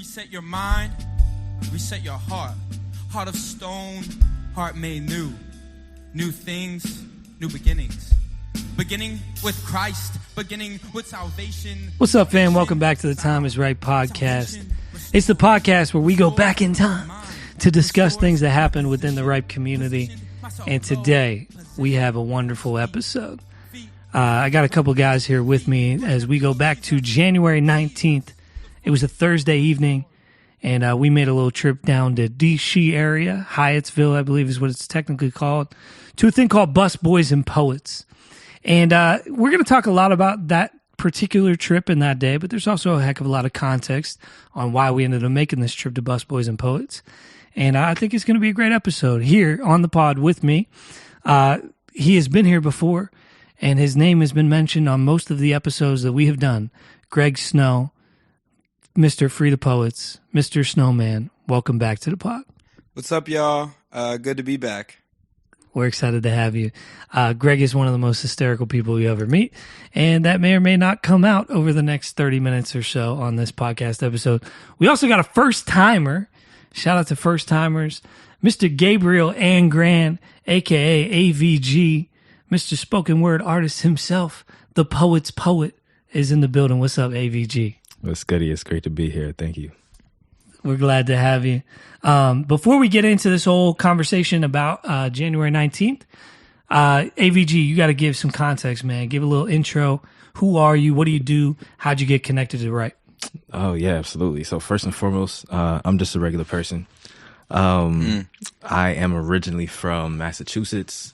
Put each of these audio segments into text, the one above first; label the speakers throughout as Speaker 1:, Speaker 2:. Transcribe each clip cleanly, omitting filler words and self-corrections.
Speaker 1: Reset your mind, reset your heart. Heart of stone, heart made new. New things, new beginnings. Beginning with Christ, beginning with salvation.
Speaker 2: What's up, fam? Welcome back to the Time is Right podcast. It's the podcast where we go back in time to discuss things that happen within the Ripe community. And today, we have a wonderful episode. I got a couple guys here with me as we go back to January 19th. It was a Thursday evening, and we made a little trip down to D.C. area, Hyattsville, I believe is what it's technically called, to a thing called BusBoys and Poets. And we're going to talk a lot about that particular trip in that day, but there's also a heck of a lot of context on why we ended up making this trip to BusBoys and Poets. And I think it's going to be a great episode. Here on the pod with me, he has been here before, and his name has been mentioned on most of the episodes that we have done. Greg Snow, Mr. Free the Poets, Mr. Snowman, welcome back to the pod.
Speaker 3: What's up, y'all? Good to be back.
Speaker 2: We're excited to have you. Greg is one of the most hysterical people you ever meet, and that may or may not come out over the next 30 minutes or so on this podcast episode. We also got a first-timer. Shout out to first-timers. Mr. Gabriel Angrand, a.k.a. AVG, Mr. Spoken Word Artist himself, the Poet's Poet, is in the building. What's up, AVG?
Speaker 4: What's goody? It's great to be here. Thank you.
Speaker 2: We're glad to have you. Before we get into this whole conversation about January 19th, AVG, you got to give some context, man. Give a little intro. Who are you? What do you do? How'd you get connected to Ripe?
Speaker 4: Oh, yeah, absolutely. So first and foremost, I'm just a regular person. I am originally from Massachusetts.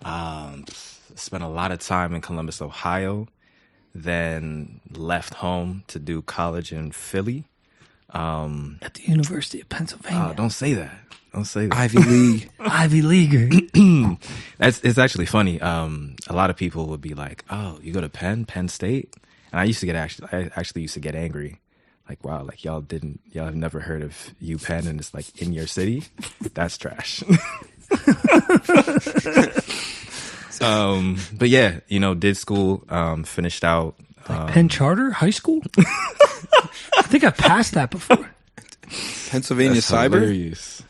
Speaker 4: Spent a lot of time in Columbus, Ohio, then left home to do college in Philly.
Speaker 2: At the University of Pennsylvania.
Speaker 4: Don't say that. Don't say that.
Speaker 3: Ivy League.
Speaker 2: Ivy Leaguer.
Speaker 4: It's actually funny. A lot of people would be like, "Oh, you go to Penn State?" And I actually used to get angry. Like, wow, like y'all have never heard of UPenn and it's like in your city? That's trash. But yeah, did school, finished out.
Speaker 2: Penn Charter High School? I think I passed that before.
Speaker 3: Pennsylvania Cyber?
Speaker 4: Hilarious.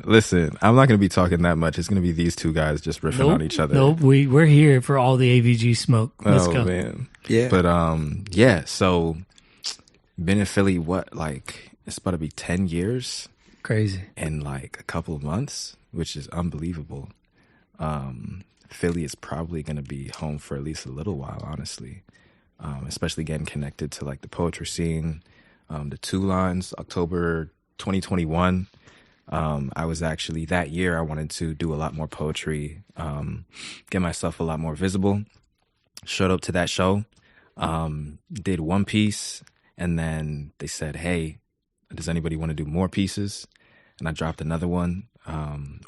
Speaker 4: Listen, I'm not going to be talking that much. It's going to be these two guys just riffing on each other.
Speaker 2: Nope, we're here for all the AVG smoke. Let's go.
Speaker 4: Man.
Speaker 3: Yeah.
Speaker 4: But yeah, so been in Philly, it's about to be 10 years.
Speaker 2: Crazy.
Speaker 4: In like a couple of months, which is unbelievable. Philly is probably going to be home for at least a little while, honestly. Especially getting connected to like the poetry scene. The Two Lines, October 2021. I was actually, that year I wanted to do a lot more poetry, get myself a lot more visible. Showed up to that show, did one piece, and then they said, "Hey, does anybody want to do more pieces?" And I dropped another one.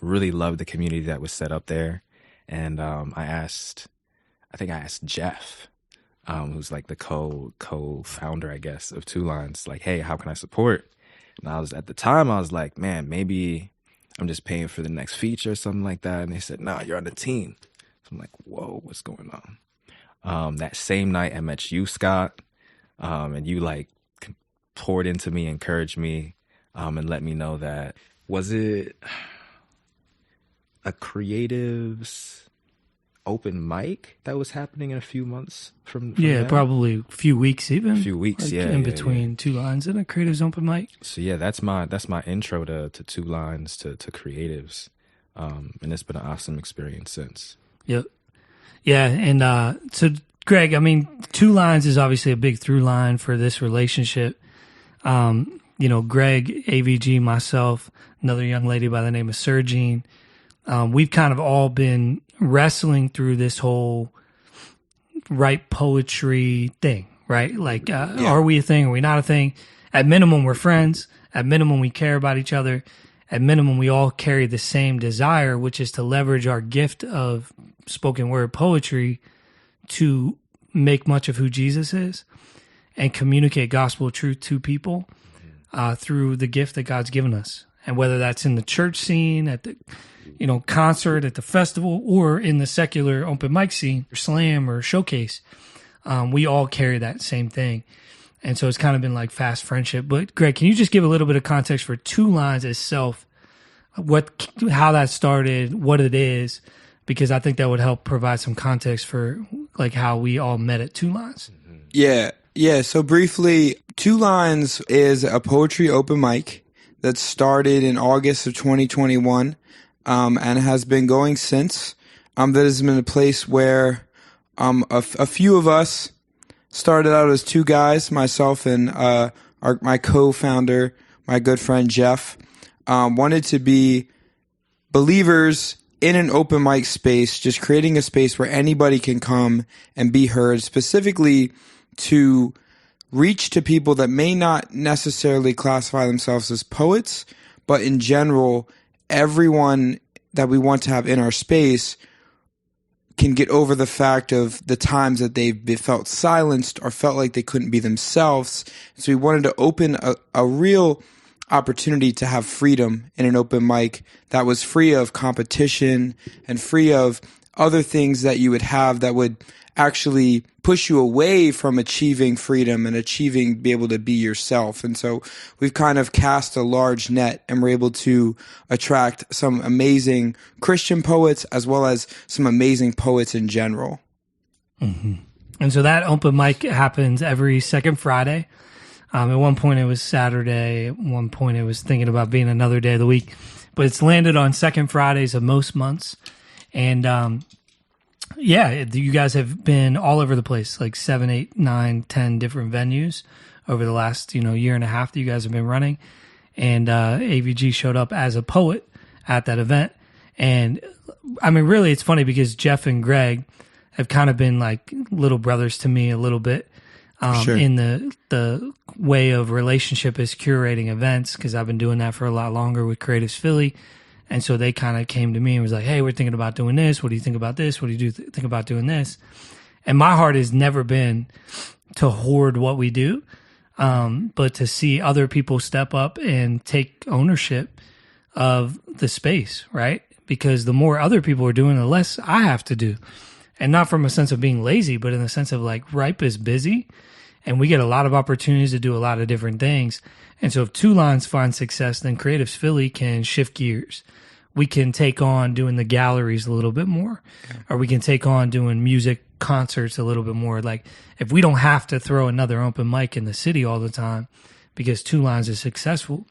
Speaker 4: Really loved the community that was set up there. And I think I asked Jeff, who's like the co-founder, I guess, of Two Lines, like, "Hey, how can I support?" And at the time, I was like, man, maybe I'm just paying for the next feature or something like that. And they said, "No, you're on the team." So I'm like, whoa, what's going on? That same night, I met you, Scott, and you like poured into me, encouraged me, and let me know that, was it a creatives open mic that was happening in a few months from
Speaker 2: yeah,
Speaker 4: then?
Speaker 2: probably a few weeks even.
Speaker 4: A few weeks,
Speaker 2: like in between Two Lines and a creatives open mic.
Speaker 4: So yeah, that's my intro to Two Lines, to creatives, and it's been an awesome experience since.
Speaker 2: Yep. Yeah, and so Greg, I mean, Two Lines is obviously a big through line for this relationship. Greg, AVG, myself, another young lady by the name of Sergine, we've kind of all been wrestling through this whole Ripe poetry thing, right? Like, Are we a thing? Are we not a thing? At minimum, we're friends. At minimum, we care about each other. At minimum, we all carry the same desire, which is to leverage our gift of spoken word poetry to make much of who Jesus is and communicate gospel truth to people through the gift that God's given us. And whether that's in the church scene, at the concert, at the festival, or in the secular open mic scene, or slam, or showcase. we all carry that same thing. And so it's kind of been like fast friendship. But Greg, can you just give a little bit of context for Two Lines itself, how that started, what it is, because I think that would help provide some context for like how we all met at Two Lines.
Speaker 3: Yeah. So briefly, Two Lines is a poetry open mic that started in August of 2021, and has been going since. That has been a place where a few of us started out as two guys, myself and my co-founder, my good friend Jeff, wanted to be believers in an open mic space, just creating a space where anybody can come and be heard, specifically to reach to people that may not necessarily classify themselves as poets, but in general, everyone that we want to have in our space can get over the fact of the times that they've felt silenced or felt like they couldn't be themselves. So we wanted to open a real opportunity to have freedom in an open mic that was free of competition and free of other things that you would have that would actually push you away from achieving freedom and be able to be yourself. And so we've kind of cast a large net, and we're able to attract some amazing Christian poets as well as some amazing poets in general.
Speaker 2: Mm-hmm. And so that open mic happens every second Friday. At one point it was Saturday. At one point it was thinking about being another day of the week, but it's landed on second Fridays of most months. And, you guys have been all over the place, like 7, 8, 9, 10 different venues over the last, year and a half that you guys have been running. And AVG showed up as a poet at that event. And I mean, really, it's funny because Jeff and Greg have kind of been like little brothers to me a little bit,
Speaker 3: Sure.
Speaker 2: in the way of relationship is curating events, because I've been doing that for a lot longer with Creatives Philly. And so they kind of came to me and was like, hey, we're thinking about doing this. What do you think about this? What do you think about doing this? And my heart has never been to hoard what we do, but to see other people step up and take ownership of the space, right? Because the more other people are doing, the less I have to do. And not from a sense of being lazy, but in the sense of like Ripe is busy and we get a lot of opportunities to do a lot of different things. And so if Two Lines find success, then Creatives Philly can shift gears. We can take on doing the galleries a little bit more, or we can take on doing music concerts a little bit more. Like if we don't have to throw another open mic in the city all the time because Two Lines is successful,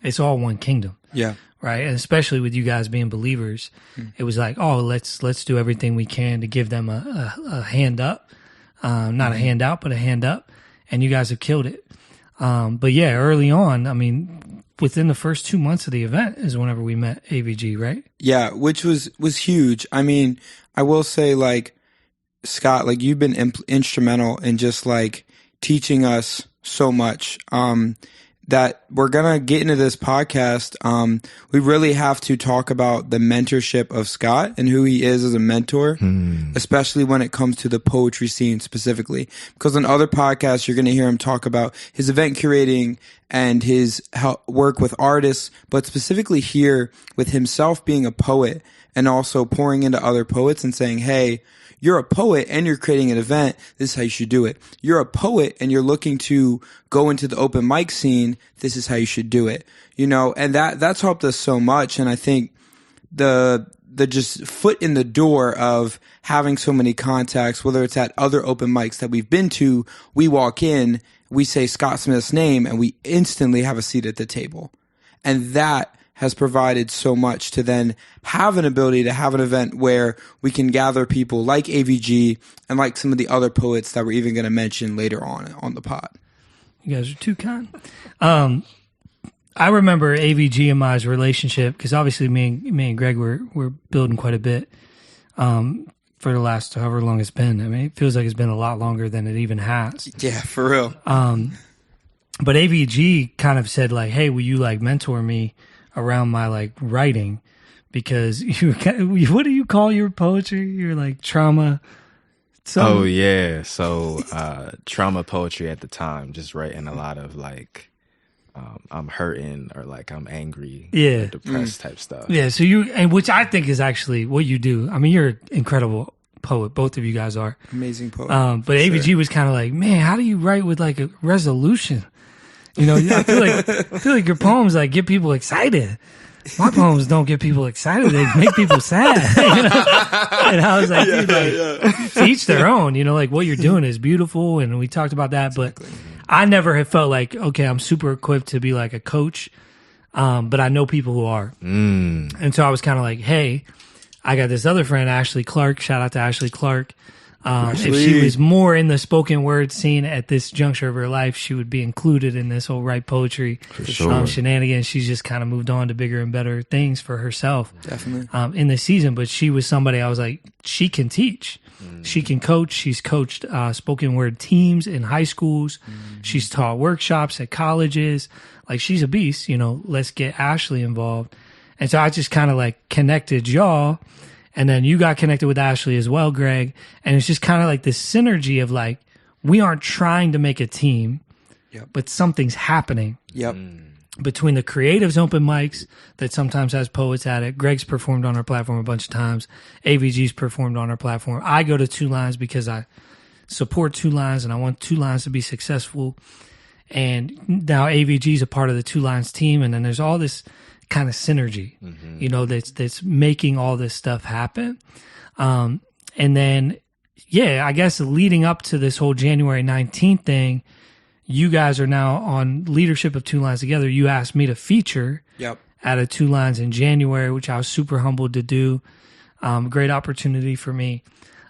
Speaker 2: it's all one kingdom.
Speaker 3: Yeah.
Speaker 2: Right. And especially with you guys being believers, it was like, oh, let's do everything we can to give them a hand up, not a handout, but a hand up. And you guys have killed it. But yeah, early on, I mean, within the first 2 months of the event is whenever we met AVG, right?
Speaker 3: Yeah, which was huge. I mean, I will say, like, Scott, like, you've been instrumental in just like teaching us so much. That we're going to get into this podcast. We really have to talk about the mentorship of Scott and who he is as a mentor, especially when it comes to the poetry scene specifically. Because on other podcasts, you're going to hear him talk about his event curating and his work with artists, but specifically here with himself being a poet and also pouring into other poets and saying, hey, you're a poet and you're creating an event. This is how you should do it. You're a poet and you're looking to go into the open mic scene. This is how you should do it. And that's helped us so much. And I think the just foot in the door of having so many contacts, whether it's at other open mics that we've been to, we walk in, we say Scott Smith's name and we instantly have a seat at the table. And that has provided so much to then have an ability to have an event where we can gather people like AVG and like some of the other poets that we're even going to mention later on the pod.
Speaker 2: You guys are too kind. I remember AVG and my relationship because obviously me and Greg we're building quite a bit for the last however long it's been. I mean, it feels like it's been a lot longer than it even has.
Speaker 3: Yeah, for real.
Speaker 2: But AVG kind of said like, hey, will you like mentor me around my like writing, because what do you call your poetry? You're like trauma.
Speaker 4: Oh yeah. So trauma poetry at the time, just writing a lot of like I'm hurting or like I'm angry, or depressed type stuff.
Speaker 2: Yeah. So which I think is actually what you do. I mean, you're an incredible poet. Both of you guys are.
Speaker 3: Amazing poet.
Speaker 2: But AVG was kind of like, man, how do you write with like a resolution? You know, I feel like your poems like get people excited. My poems don't get people excited; they make people sad. You know? And I was like, dude, to each their own. You know, like what you're doing is beautiful, and we talked about that. But I never have felt like, okay, I'm super equipped to be like a coach, but I know people who are, and so I was kind of like, hey, I got this other friend, Ashley Clark. Shout out to Ashley Clark. If she was more in the spoken word scene at this juncture of her life, she would be included in this whole write poetry shenanigans. She's just kind of moved on to bigger and better things for herself.
Speaker 3: Definitely.
Speaker 2: In this season, but she was somebody I was like, she can teach. She can coach. She's coached spoken word teams in high schools. She's taught workshops at colleges. Like, she's a beast, you know, let's get Ashley involved. And so I just kind of like connected y'all. And then you got connected with Ashley as well, Greg. And it's just kind of like this synergy of like, we aren't trying to make a team, but something's happening. Between the creatives open mics that sometimes has poets at it. Greg's performed on our platform a bunch of times. AVG's performed on our platform. I go to Two Lines because I support Two Lines and I want Two Lines to be successful. And now AVG's a part of the Two Lines team. And then there's all this kind of synergy, you know, that's making all this stuff happen. And then, I guess leading up to this whole January 19th thing, you guys are now on leadership of Two Lines Together. You asked me to feature at a Two Lines in January, which I was super humbled to do. Great opportunity for me.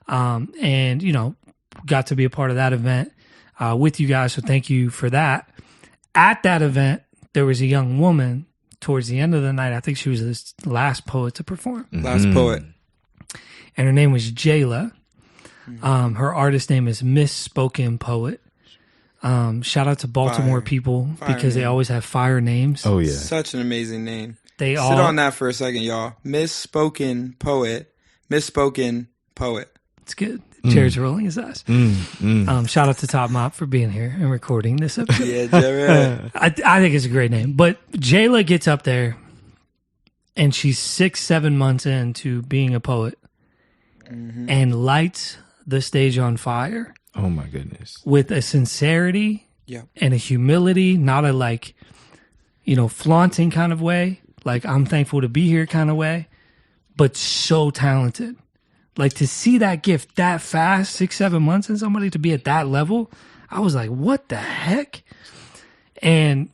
Speaker 2: And, you know, got to be a part of that event with you guys. So thank you for that. At that event, there was a young woman towards the end of the night. I think she was the last poet to perform.
Speaker 3: Last poet.
Speaker 2: And her name was Jayla. Her artist name is Miss Spoken Poet. Shout out to Baltimore people because they always have fire names.
Speaker 4: Oh, yeah.
Speaker 3: Such an amazing name.
Speaker 2: Sit
Speaker 3: on that for a second, y'all. Miss Spoken Poet. Miss Spoken Poet.
Speaker 2: It's good. Jared's rolling his eyes. Shout out to Top Mop for being here and recording this episode.
Speaker 3: Yeah, Jared.
Speaker 2: I think it's a great name. But Jayla gets up there and she's 6-7 months into being a poet and lights the stage on fire.
Speaker 4: Oh my goodness.
Speaker 2: With a sincerity and a humility, not a like, you know, flaunting kind of way, like I'm thankful to be here kind of way, but so talented. Like, to see that gift that fast, 6-7 months in somebody to be at that level, I was like, what the heck? And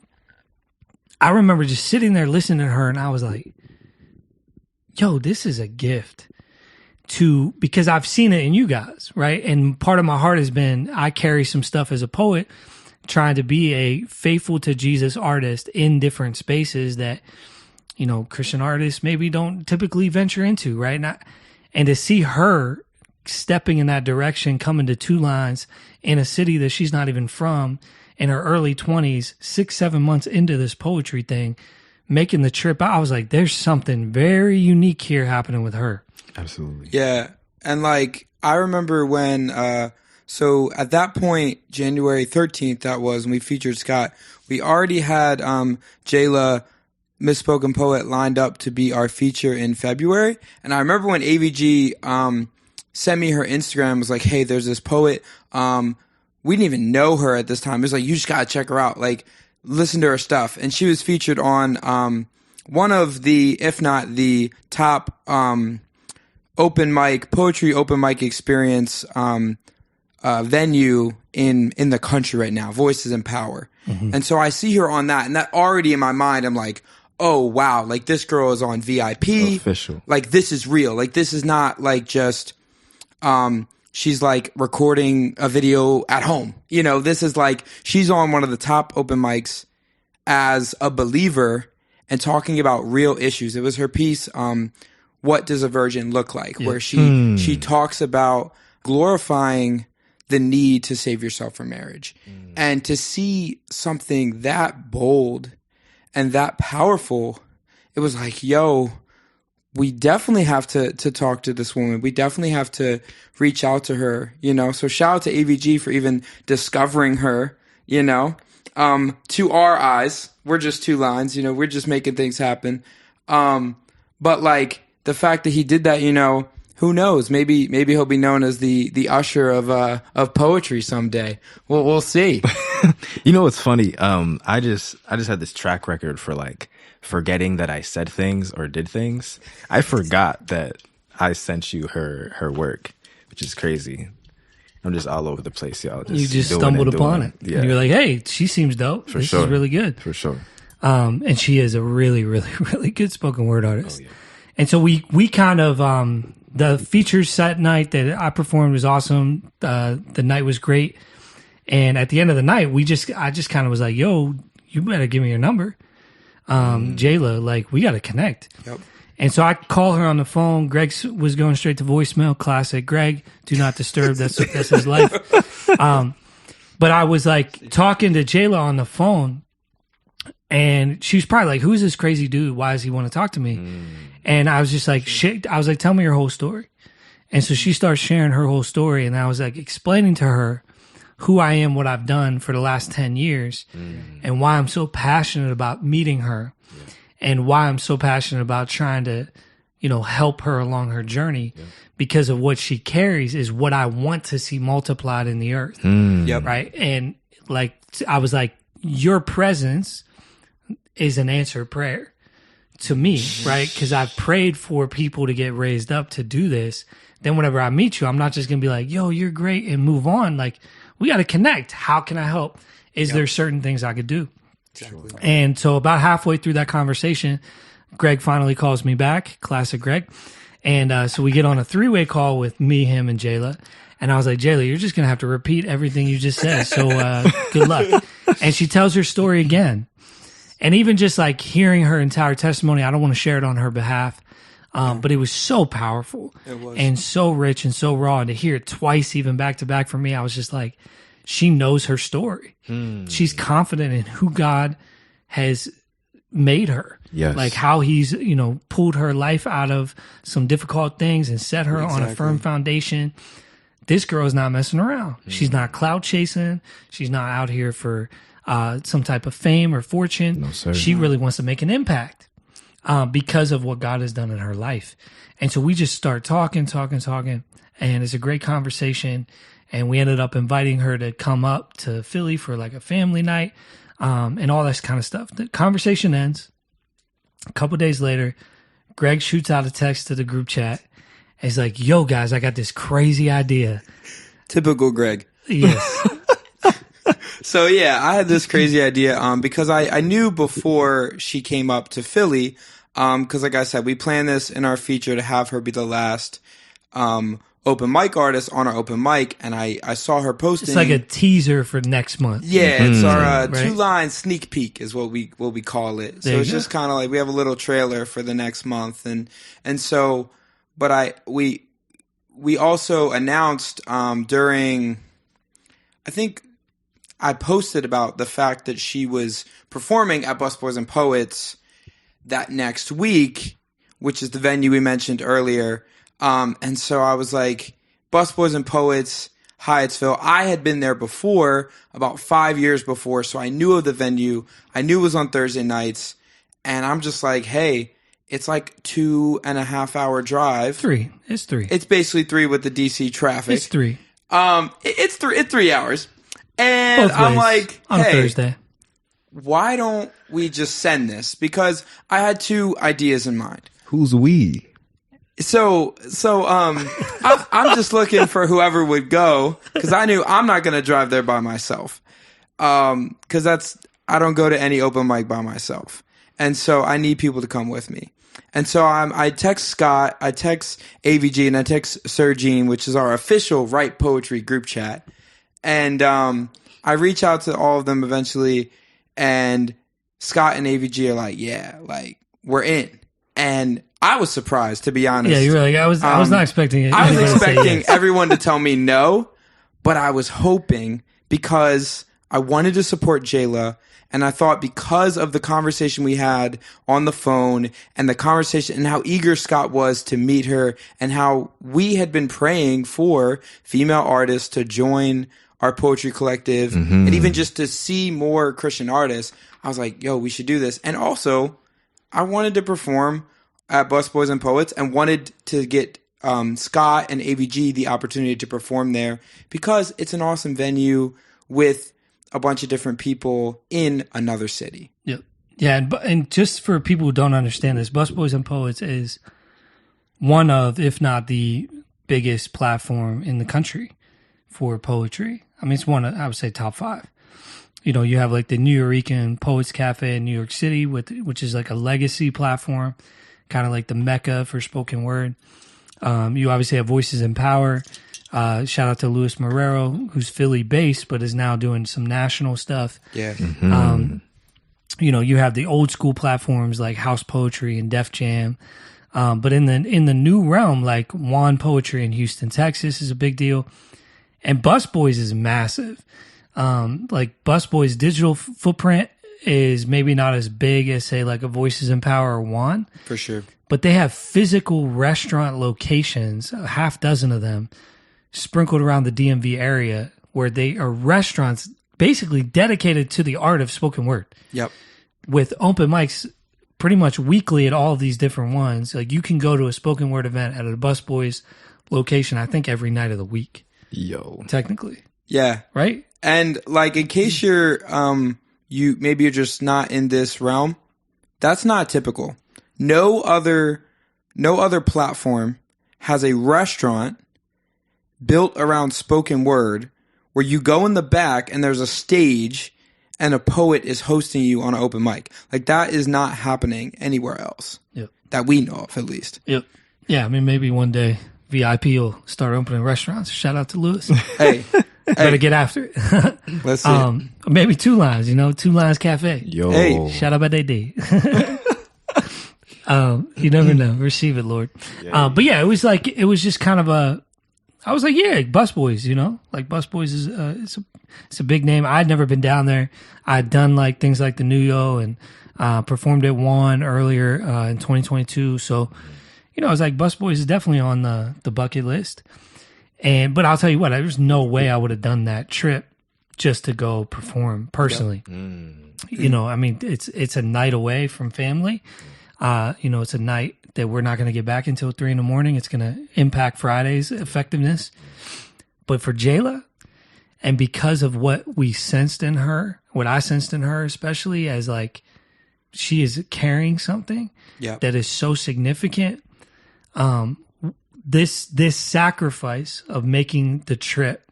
Speaker 2: I remember just sitting there listening to her and I was like, yo, this is a gift because I've seen it in you guys, right? And part of my heart has been, I carry some stuff as a poet, trying to be a faithful to Jesus artist in different spaces that, you know, Christian artists maybe don't typically venture into, right? And to see her stepping in that direction, coming to Two Lines in a city that she's not even from, in her early 20s, 6-7 months into this poetry thing, making the trip, I was like, there's something very unique here happening with her.
Speaker 4: Absolutely.
Speaker 3: Yeah. And like, I remember when, so at that point, January 13th, that was when we featured Scott, we already had Jayla, Misspoken Poet, lined up to be our feature in February. And I remember when AVG sent me her Instagram, was like, hey, there's this poet. We didn't even know her at this time. It was like, you just got to check her out. Like, listen to her stuff. And she was featured on one of the, if not the top poetry open mic experience venue in the country right now, Voices in Power. And so I see her on that, and that already in my mind, I'm like, oh wow, like this girl is on VIP.
Speaker 4: Official.
Speaker 3: Like, this is real. Like, this is not like just she's like recording a video at home. You know, this is like she's on one of the top open mics as a believer and talking about real issues. It was her piece, What Does a Virgin Look Like? Where she talks about glorifying the need to save yourself from marriage. And to see something that bold and that powerful, it was like, yo, we definitely have to talk to this woman. We definitely have to reach out to her, you know? So shout out to AVG for even discovering her, you know? To our eyes, we're just Two Lines, you know, we're just making things happen. But like the fact that he did that, you know, who knows? Maybe he'll be known as the usher of poetry someday. We'll see.
Speaker 4: You know what's funny? I just had this track record for like forgetting that I said things or did things. I forgot that I sent you her work, which is crazy. I'm just all over the place, y'all.
Speaker 2: You just stumbled upon it.
Speaker 4: Yeah.
Speaker 2: And you're like, hey, she seems dope. This is really good.
Speaker 4: For sure.
Speaker 2: And she is a really, really, really good spoken word artist.
Speaker 4: Oh, yeah.
Speaker 2: And so we kind of, the feature set night that I performed was awesome. The night was great. And at the end of the night, I just kind of was like, yo, you better give me your number. Jayla, like, we got to connect.
Speaker 3: Yep.
Speaker 2: And so I call her on the phone. Greg was going straight to voicemail. Classic. Greg, do not disturb. That's his life. But I was like talking to Jayla on the phone, and she was probably like, who's this crazy dude? Why does he want to talk to me? And I was just like, shit. I was like, tell me your whole story. And so she starts sharing her whole story. And I was like explaining to her who I am, what I've done for the last 10 years, and why I'm so passionate about meeting her. And why I'm so passionate about trying to, help her along her journey, because of what she carries is what I want to see multiplied in the earth.
Speaker 3: Yep.
Speaker 2: Right. And like, I was like, your presence is an answered prayer to me, right? Because I've prayed for people to get raised up to do this. Then whenever I meet you, I'm not just going to be like, yo, you're great and move on. Like, we got to connect. How can I help? Is there certain things I could do?
Speaker 3: Exactly.
Speaker 2: And so about halfway through that conversation, Greg finally calls me back. Classic Greg. And so we get on a 3-way call with me, him, and Jayla. And I was like, Jayla, you're just going to have to repeat everything you just said. So good luck. And she tells her story again. And even just like hearing her entire testimony, I don't want to share it on her behalf. But it was so powerful.
Speaker 3: It was.
Speaker 2: And so rich and so raw. And to hear it twice, even back to back for me, I was just like, she knows her story. She's confident in who God has made her.
Speaker 4: Yes.
Speaker 2: Like how he's, pulled her life out of some difficult things and set her on a firm foundation. This girl is not messing around. She's not cloud chasing. She's not out here for some type of fame or fortune.
Speaker 4: No, sir.
Speaker 2: She really wants to make an impact because of what God has done in her life. And so we just start talking. And it's a great conversation. And we ended up inviting her to come up to Philly for like a family night and all this kind of stuff. The conversation ends. A couple days later, Greg shoots out a text to the group chat. And he's like, yo, guys, I got this crazy idea.
Speaker 3: Typical Greg.
Speaker 2: Yes.
Speaker 3: So, yeah, I had this crazy idea because I knew before she came up to Philly, because like I said, we planned this in our feature to have her be the last open mic artist on our open mic, and I saw her posting.
Speaker 2: It's like a teaser for next month.
Speaker 3: Yeah, it's our
Speaker 2: Right.
Speaker 3: 2-line sneak peek is what we call it. So it's just kind of like we have a little trailer for the next month, and so, but we also announced during, I think I posted about the fact that she was performing at BusBoys and Poets that next week, which is the venue we mentioned earlier. And so I was like, BusBoys and Poets, Hyattsville. I had been there before, about 5 years before, so I knew of the venue. I knew it was on Thursday nights. And I'm just like, hey, it's like 2.5 hour drive.
Speaker 2: 3. It's 3.
Speaker 3: It's basically 3 with the DC traffic.
Speaker 2: It's 3.
Speaker 3: It's 3 hours. And
Speaker 2: Both
Speaker 3: I'm
Speaker 2: ways.
Speaker 3: like,
Speaker 2: On
Speaker 3: hey,
Speaker 2: a Thursday.
Speaker 3: why don't we just send this? Because I had 2 ideas in mind.
Speaker 4: Who's we?
Speaker 3: So, I'm just looking for whoever would go, because I knew I'm not going to drive there by myself. Because I don't go to any open mic by myself. And so I need people to come with me. And so I text Scott, I text AVG, and I text Sir Gene, which is our official Write Poetry group chat. And I reach out to all of them eventually, and Scott and AVG are like, yeah, like, we're in. And I was surprised, to be honest.
Speaker 2: Yeah, you were like, I was not expecting it.
Speaker 3: I was
Speaker 2: anybody to say
Speaker 3: expecting
Speaker 2: yes.
Speaker 3: everyone to tell me no, but I was hoping, because I wanted to support Jayla, and I thought because of the conversation we had on the phone and the conversation and how eager Scott was to meet her and how we had been praying for female artists to join our poetry collective and even just to see more Christian artists, I was like, yo, we should do this. And also, I wanted to perform at BusBoys and Poets and wanted to get Scott and AVG the opportunity to perform there because it's an awesome venue with a bunch of different people in another city.
Speaker 2: Yep. Yeah, and just for people who don't understand this, BusBoys and Poets is one of, if not the biggest platform in the country for poetry. I mean, it's one of, I would say, top 5. You know, you have like the New Yorican Poets Cafe in New York City, which is like a legacy platform, kind of like the mecca for spoken word. You obviously have Voices in Power. Shout out to Luis Marrero, who's Philly based, but is now doing some national stuff.
Speaker 3: Yeah.
Speaker 2: You know, you have the old school platforms like House Poetry and Def Jam. But in the new realm, like Juan Poetry in Houston, Texas is a big deal. And BusBoys is massive. Like BusBoys' digital footprint is maybe not as big as, say, like a Voices in Power or Juan.
Speaker 3: For sure.
Speaker 2: But they have physical restaurant locations, a half dozen of them, sprinkled around the DMV area, where they are restaurants basically dedicated to the art of spoken word.
Speaker 3: Yep.
Speaker 2: With open mics pretty much weekly at all of these different ones. Like you can go to a spoken word event at a BusBoys location, I think every night of the week.
Speaker 4: Yo.
Speaker 2: Technically.
Speaker 3: Yeah.
Speaker 2: Right?
Speaker 3: And like in case you're you're just not in this realm, that's not typical. No other platform has a restaurant built around spoken word where you go in the back and there's a stage and a poet is hosting you on an open mic. Like that is not happening anywhere else.
Speaker 2: Yep.
Speaker 3: That we know of, at least.
Speaker 2: Yep. Yeah, I mean, maybe one day VIP will start opening restaurants. Shout out to Lewis.
Speaker 3: Hey.
Speaker 2: Better get after it.
Speaker 3: Let's see it.
Speaker 2: Maybe Two Lines, Two Lines Cafe.
Speaker 4: Yo.
Speaker 3: Hey.
Speaker 2: Shout out by DD. You never know. Receive it, Lord.
Speaker 4: Yeah.
Speaker 2: But yeah, it was just kind of I was like, yeah, BusBoys, like BusBoys is it's a big name. I'd never been down there. I'd done like things like the Nuyo and performed at One earlier in 2022. So, I was like, BusBoys is definitely on the bucket list. But I'll tell you what, there's no way I would have done that trip just to go perform personally. Yep. I mean, it's a night away from family. It's a night that we're not going to get back until 3 a.m. It's going to impact Friday's effectiveness. But for Jayla, and because of what we sensed in her, what I sensed in her, especially as like she is carrying something that is so significant, this sacrifice of making the trip,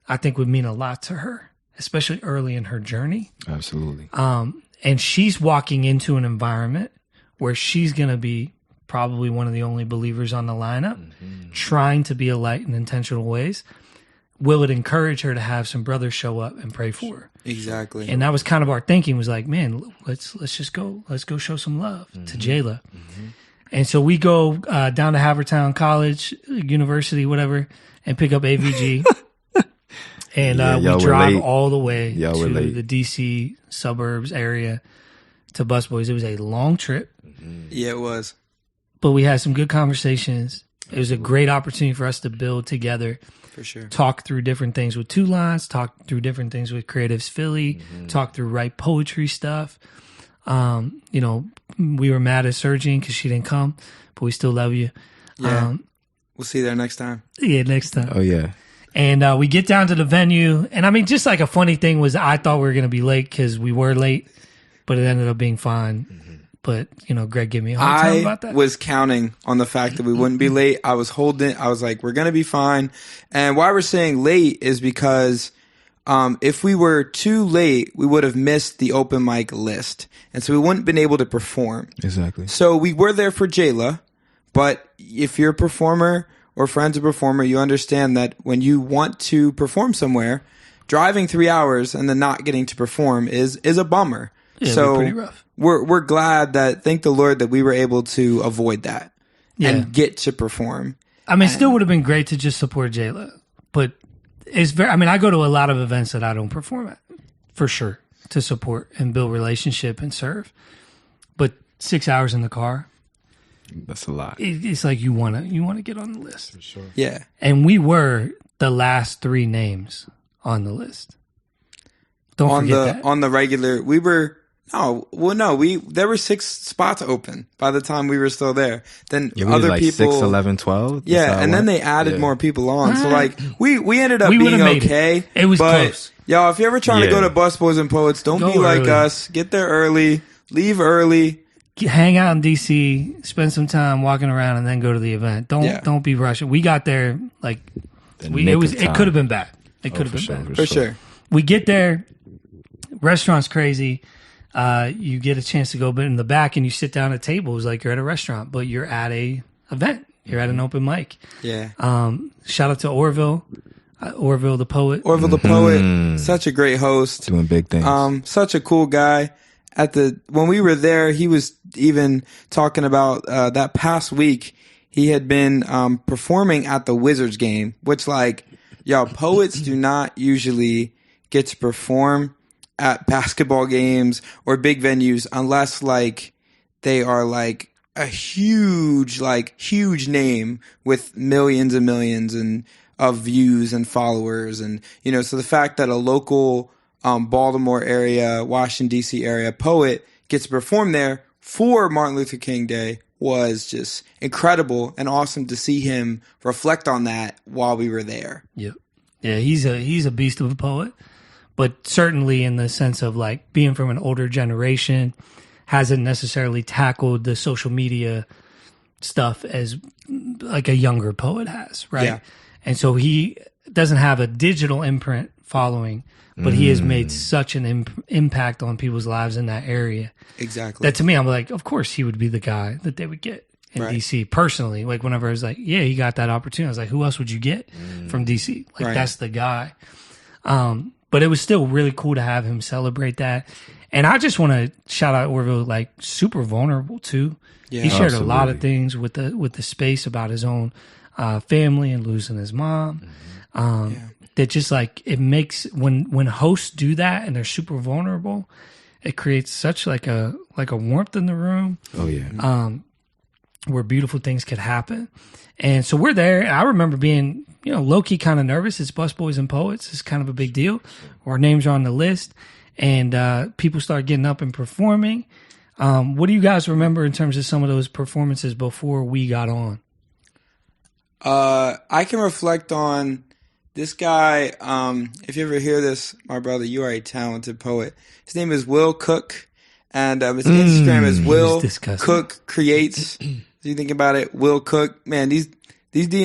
Speaker 2: I think would mean a lot to her, especially early in her journey.
Speaker 4: Absolutely.
Speaker 2: And she's walking into an environment where she's going to be probably one of the only believers on the lineup, trying to be a light in intentional ways. Will it encourage her to have some brothers show up and pray for her?
Speaker 3: Exactly.
Speaker 2: And that was kind of our thinking, was like, man, let's go show some love to Jayla. And so we go down to Havertown College, University, whatever, and pick up AVG. And we drive all the way to the DC suburbs area to BusBoys. It was a long trip.
Speaker 3: Yeah, it was.
Speaker 2: But we had some good conversations. It was a great opportunity for us to build together.
Speaker 3: For sure.
Speaker 2: Talk through different things with Two Lines, talk through different things with Creatives Philly, talk through Write Poetry stuff. We were mad at Sergine because she didn't come, but we still love you.
Speaker 3: Yeah. We'll see you there next time.
Speaker 2: Yeah, next time.
Speaker 4: Oh, yeah.
Speaker 2: And we get down to the venue. And I mean, just like a funny thing was I thought we were going to be late because we were late, but it ended up being fine. But, Greg gave me a hard time about that.
Speaker 3: I was counting on the fact that we wouldn't be late. I was like, we're going to be fine. And why we're saying late is because if we were too late, we would have missed the open mic list. And so we wouldn't have been able to perform.
Speaker 4: Exactly.
Speaker 3: So we were there for Jayla. But if you're a performer or friends of a performer, you understand that when you want to perform somewhere, driving 3 hours and then not getting to perform is a bummer.
Speaker 2: Yeah,
Speaker 3: so
Speaker 2: pretty rough.
Speaker 3: We're glad that, thank the Lord, that we were able to avoid that and get to perform.
Speaker 2: I mean, it still would have been great to just support Jayla, but I go to a lot of events that I don't perform at, for sure, to support and build relationship and serve. But 6 hours in the car,
Speaker 4: that's a lot.
Speaker 2: It's like you want to get on the list.
Speaker 4: For sure.
Speaker 3: Yeah.
Speaker 2: And we were the last 3 names on the list. Don't forget that.
Speaker 3: On the regular, we were Oh, well, no, there were 6 spots open by the time we were still there. Then
Speaker 4: Yeah, we
Speaker 3: other
Speaker 4: did like
Speaker 3: people,
Speaker 4: 6, 11, 12.
Speaker 3: yeah, and then they added more people on. So like we ended up
Speaker 2: We
Speaker 3: being
Speaker 2: would've made
Speaker 3: okay.
Speaker 2: it was
Speaker 3: but,
Speaker 2: close.
Speaker 3: Y'all, if you're ever trying to go to BusBoys and Poets, don't
Speaker 2: Go
Speaker 3: be like
Speaker 2: early.
Speaker 3: us. Get there early, leave early.
Speaker 2: Hang out in DC, spend some time walking around, and then go to the event. Don't be rushing. We got there like it could have been bad. It could have been bad
Speaker 3: For sure.
Speaker 2: We get there, restaurant's crazy. You get a chance to go in the back and you sit down at tables like you're at a restaurant, but you're at a event. You're at an open mic.
Speaker 3: Yeah.
Speaker 2: Shout out to Orville the poet.
Speaker 3: Orville the poet, such a great host.
Speaker 4: Doing big things.
Speaker 3: Such a cool guy. When we were there, he was even talking about that past week he had been performing at the Wizards game, which like, y'all, poets do not usually get to perform at basketball games or big venues unless like they are like a huge name with millions and millions of views and followers. And, you know, so the fact that a local Baltimore area, Washington, D.C. area poet gets to perform there for Martin Luther King Day was just incredible and awesome to see him reflect on that while we were there.
Speaker 2: Yep. Yeah, he's a beast of a poet, but certainly in the sense of like being from an older generation, hasn't necessarily tackled the social media stuff as like a younger poet has, right?
Speaker 3: Yeah.
Speaker 2: And so he doesn't have a digital imprint following, but he has made such an impact on people's lives in that area.
Speaker 3: Exactly.
Speaker 2: That to me, I'm like, of course he would be the guy that they would get in DC personally. Like whenever I was like, yeah, he got that opportunity. I was like, who else would you get from DC? Like that's the guy. But it was still really cool to have him celebrate that. And I just want to shout out Orville, like super vulnerable too.
Speaker 3: Yeah,
Speaker 2: he shared
Speaker 4: absolutely.
Speaker 2: a lot of things with the space about his own family and losing his mom. That just like it makes when hosts do that and they're super vulnerable, it creates such like a warmth in the room.
Speaker 4: Oh yeah.
Speaker 2: Where beautiful things could happen. And so we're there. And I remember being, you know, low key kind of nervous. It's BusBoys and Poets. It's kind of a big deal. Our names are on the list, and people start getting up and performing. What do you guys remember in terms of some of those performances before we got on?
Speaker 3: I can reflect on this guy. If you ever hear this, my brother, you are a talented poet. His name is Will Cook, and his Instagram is Will Cook Creates. Do you think about it? Will Cook, man, these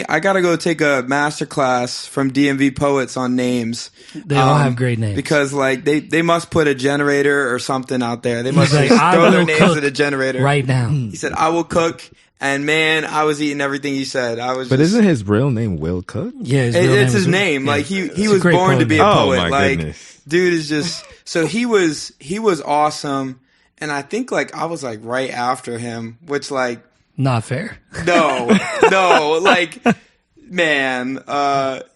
Speaker 3: I gotta go take a master class from DMV poets on names.
Speaker 2: They all have great names
Speaker 3: because like they must put a generator or something out there. They must
Speaker 2: like,
Speaker 3: throw their names at a generator
Speaker 2: right now.
Speaker 3: He said, "I will cook." And man, I was eating everything he said.
Speaker 4: But isn't his real name Will Cook?
Speaker 2: Yeah,
Speaker 3: it's his name. Like he was born to be a poet.
Speaker 4: Oh, my
Speaker 3: like
Speaker 4: goodness.
Speaker 3: Dude is just so he was awesome. And I think like I was like right after him, which like
Speaker 2: not fair.
Speaker 3: No, like man,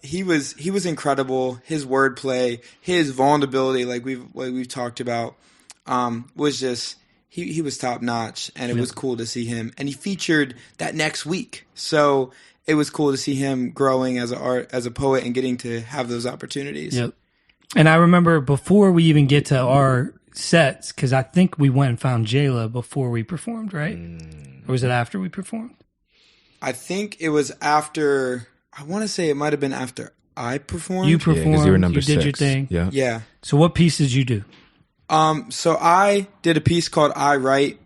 Speaker 3: he was incredible. His wordplay, his vulnerability, like we've talked about, was just. He was top notch, and it was cool to see him. And he featured that next week, so it was cool to see him growing as a poet and getting to have those opportunities.
Speaker 2: Yep. And I remember before we even get to our sets, because I think we went and found Jayla before we performed, right? Or was it after we performed?
Speaker 3: I think it was after. I want to say it might have been after I performed.
Speaker 2: You performed.
Speaker 4: 'cause you were number
Speaker 2: did
Speaker 4: 6.
Speaker 2: your thing.
Speaker 3: Yeah.
Speaker 2: So what piece did you do?
Speaker 3: So I did a piece called I Write,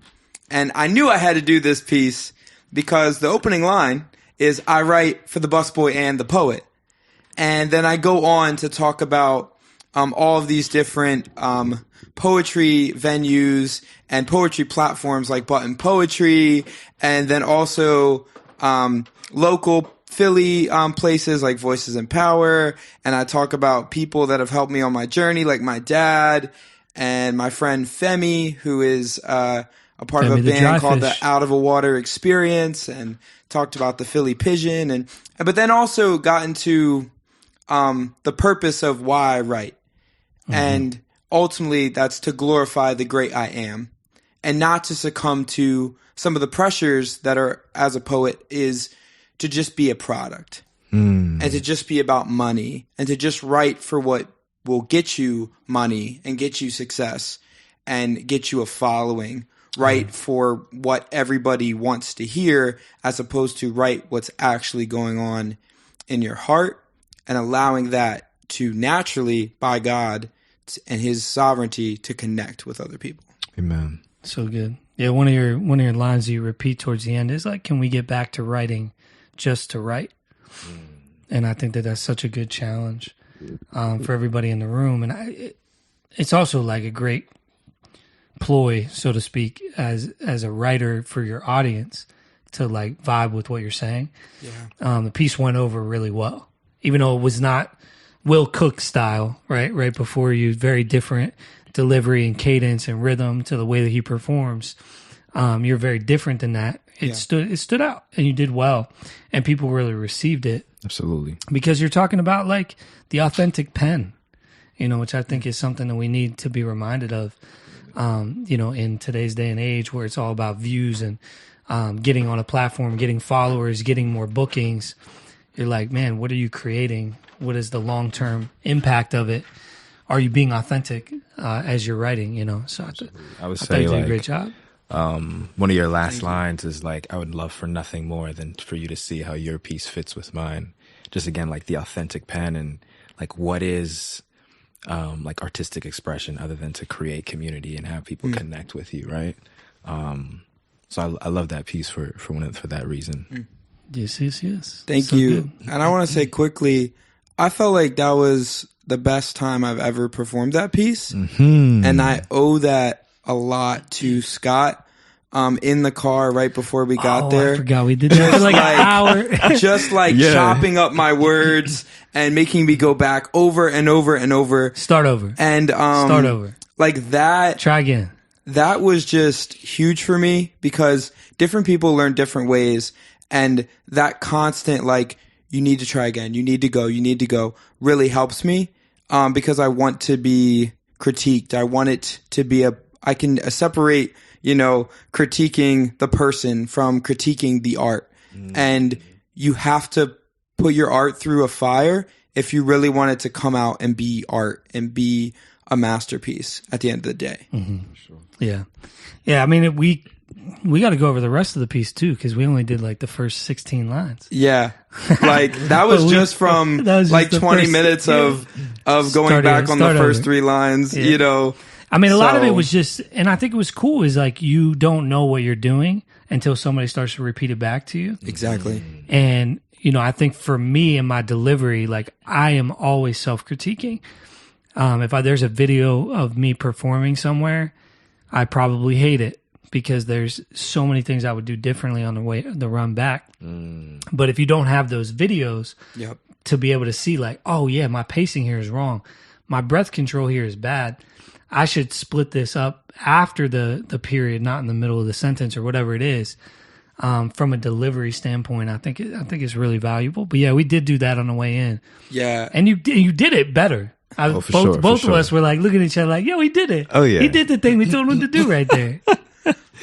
Speaker 3: and I knew I had to do this piece because the opening line is I write for the busboy and the poet. And then I go on to talk about all of these different poetry venues and poetry platforms like Button Poetry, and then also local Philly places like Voices in Power. And I talk about people that have helped me on my journey, like my dad and my friend Femi, who is a part of a band called the Out of a Water Experience, and talked about the Philly Pigeon, but then also got into the purpose of why I write. And ultimately that's to glorify the great I am, and not to succumb to some of the pressures that are, as a poet, is to just be a product and to just be about money and to just write for what will get you money and get you success. and get you a following. Write for what everybody wants to hear, as opposed to write what's actually going on in your heart, and allowing that to naturally, by God and His sovereignty, to connect with other people.
Speaker 4: Amen.
Speaker 2: So good. Yeah, one of your lines you repeat towards the end is like, "Can we get back to writing just to write?" And I think that that's such a good challenge for everybody in the room, and it's also like a great ploy, so to speak, as a writer for your audience to like vibe with what you're saying. Yeah. The piece went over really well, even though it was not Will Cook style, right before you, very different delivery and cadence and rhythm to the way that he performs. You're very different than that. It stood out, and you did well, and people really received it.
Speaker 4: Absolutely.
Speaker 2: Because you're talking about like the authentic pen, which I think is something that we need to be reminded of. In today's day and age where it's all about views and getting on a platform, getting followers, getting more bookings, you're like, man, what are you creating? What is the long-term impact of it? Are you being authentic as you're writing, So
Speaker 4: I would
Speaker 2: I
Speaker 4: say
Speaker 2: you did
Speaker 4: like,
Speaker 2: a great job.
Speaker 4: One of your last lines is like, I would love for nothing more than for you to see how your piece fits with mine. Just again, like the authentic pen, and like what is like artistic expression other than to create community and have people connect with you, right? So I love that piece for that reason.
Speaker 2: Yes.
Speaker 3: Thank
Speaker 2: So
Speaker 3: you.
Speaker 2: good.
Speaker 3: And I want to say quickly, I felt like that was the best time I've ever performed that piece. And I owe that a lot to Scott. In the car right before we got there.
Speaker 2: I forgot we did that for like an hour.
Speaker 3: Just like chopping up my words and making me go back over and over and over.
Speaker 2: Start over.
Speaker 3: And
Speaker 2: Start over.
Speaker 3: Like that.
Speaker 2: Try again.
Speaker 3: That was just huge for me, because different people learn different ways, and that constant like, you need to try again, you need to go really helps me, because I want to be critiqued. I want it to be I can separate critiquing the person from critiquing the art. And you have to put your art through a fire if you really want it to come out and be art and be a masterpiece at the end of the day.
Speaker 2: Sure. Yeah. I mean, we got to go over the rest of the piece too, because we only did like the first 16 lines.
Speaker 3: Yeah. Like that was just from like 20 minutes of going back on the first 3 lines,
Speaker 2: I mean, a lot of it was just, and I think it was cool, is like you don't know what you're doing until somebody starts to repeat it back to you.
Speaker 3: Exactly.
Speaker 2: And, I think for me and my delivery, like I am always self-critiquing. If there's a video of me performing somewhere, I probably hate it because there's so many things I would do differently on the run back. But if you don't have those videos to be able to see like, oh yeah, my pacing here is wrong. My breath control here is bad. I should split this up after the period, not in the middle of the sentence or whatever it is. From a delivery standpoint, I think it's really valuable. But yeah, we did do that on the way in. Yeah, and you did it better. Both of us were like looking at each other like, yo, he did it.
Speaker 4: Oh yeah,
Speaker 2: he did the thing we told him to do right there.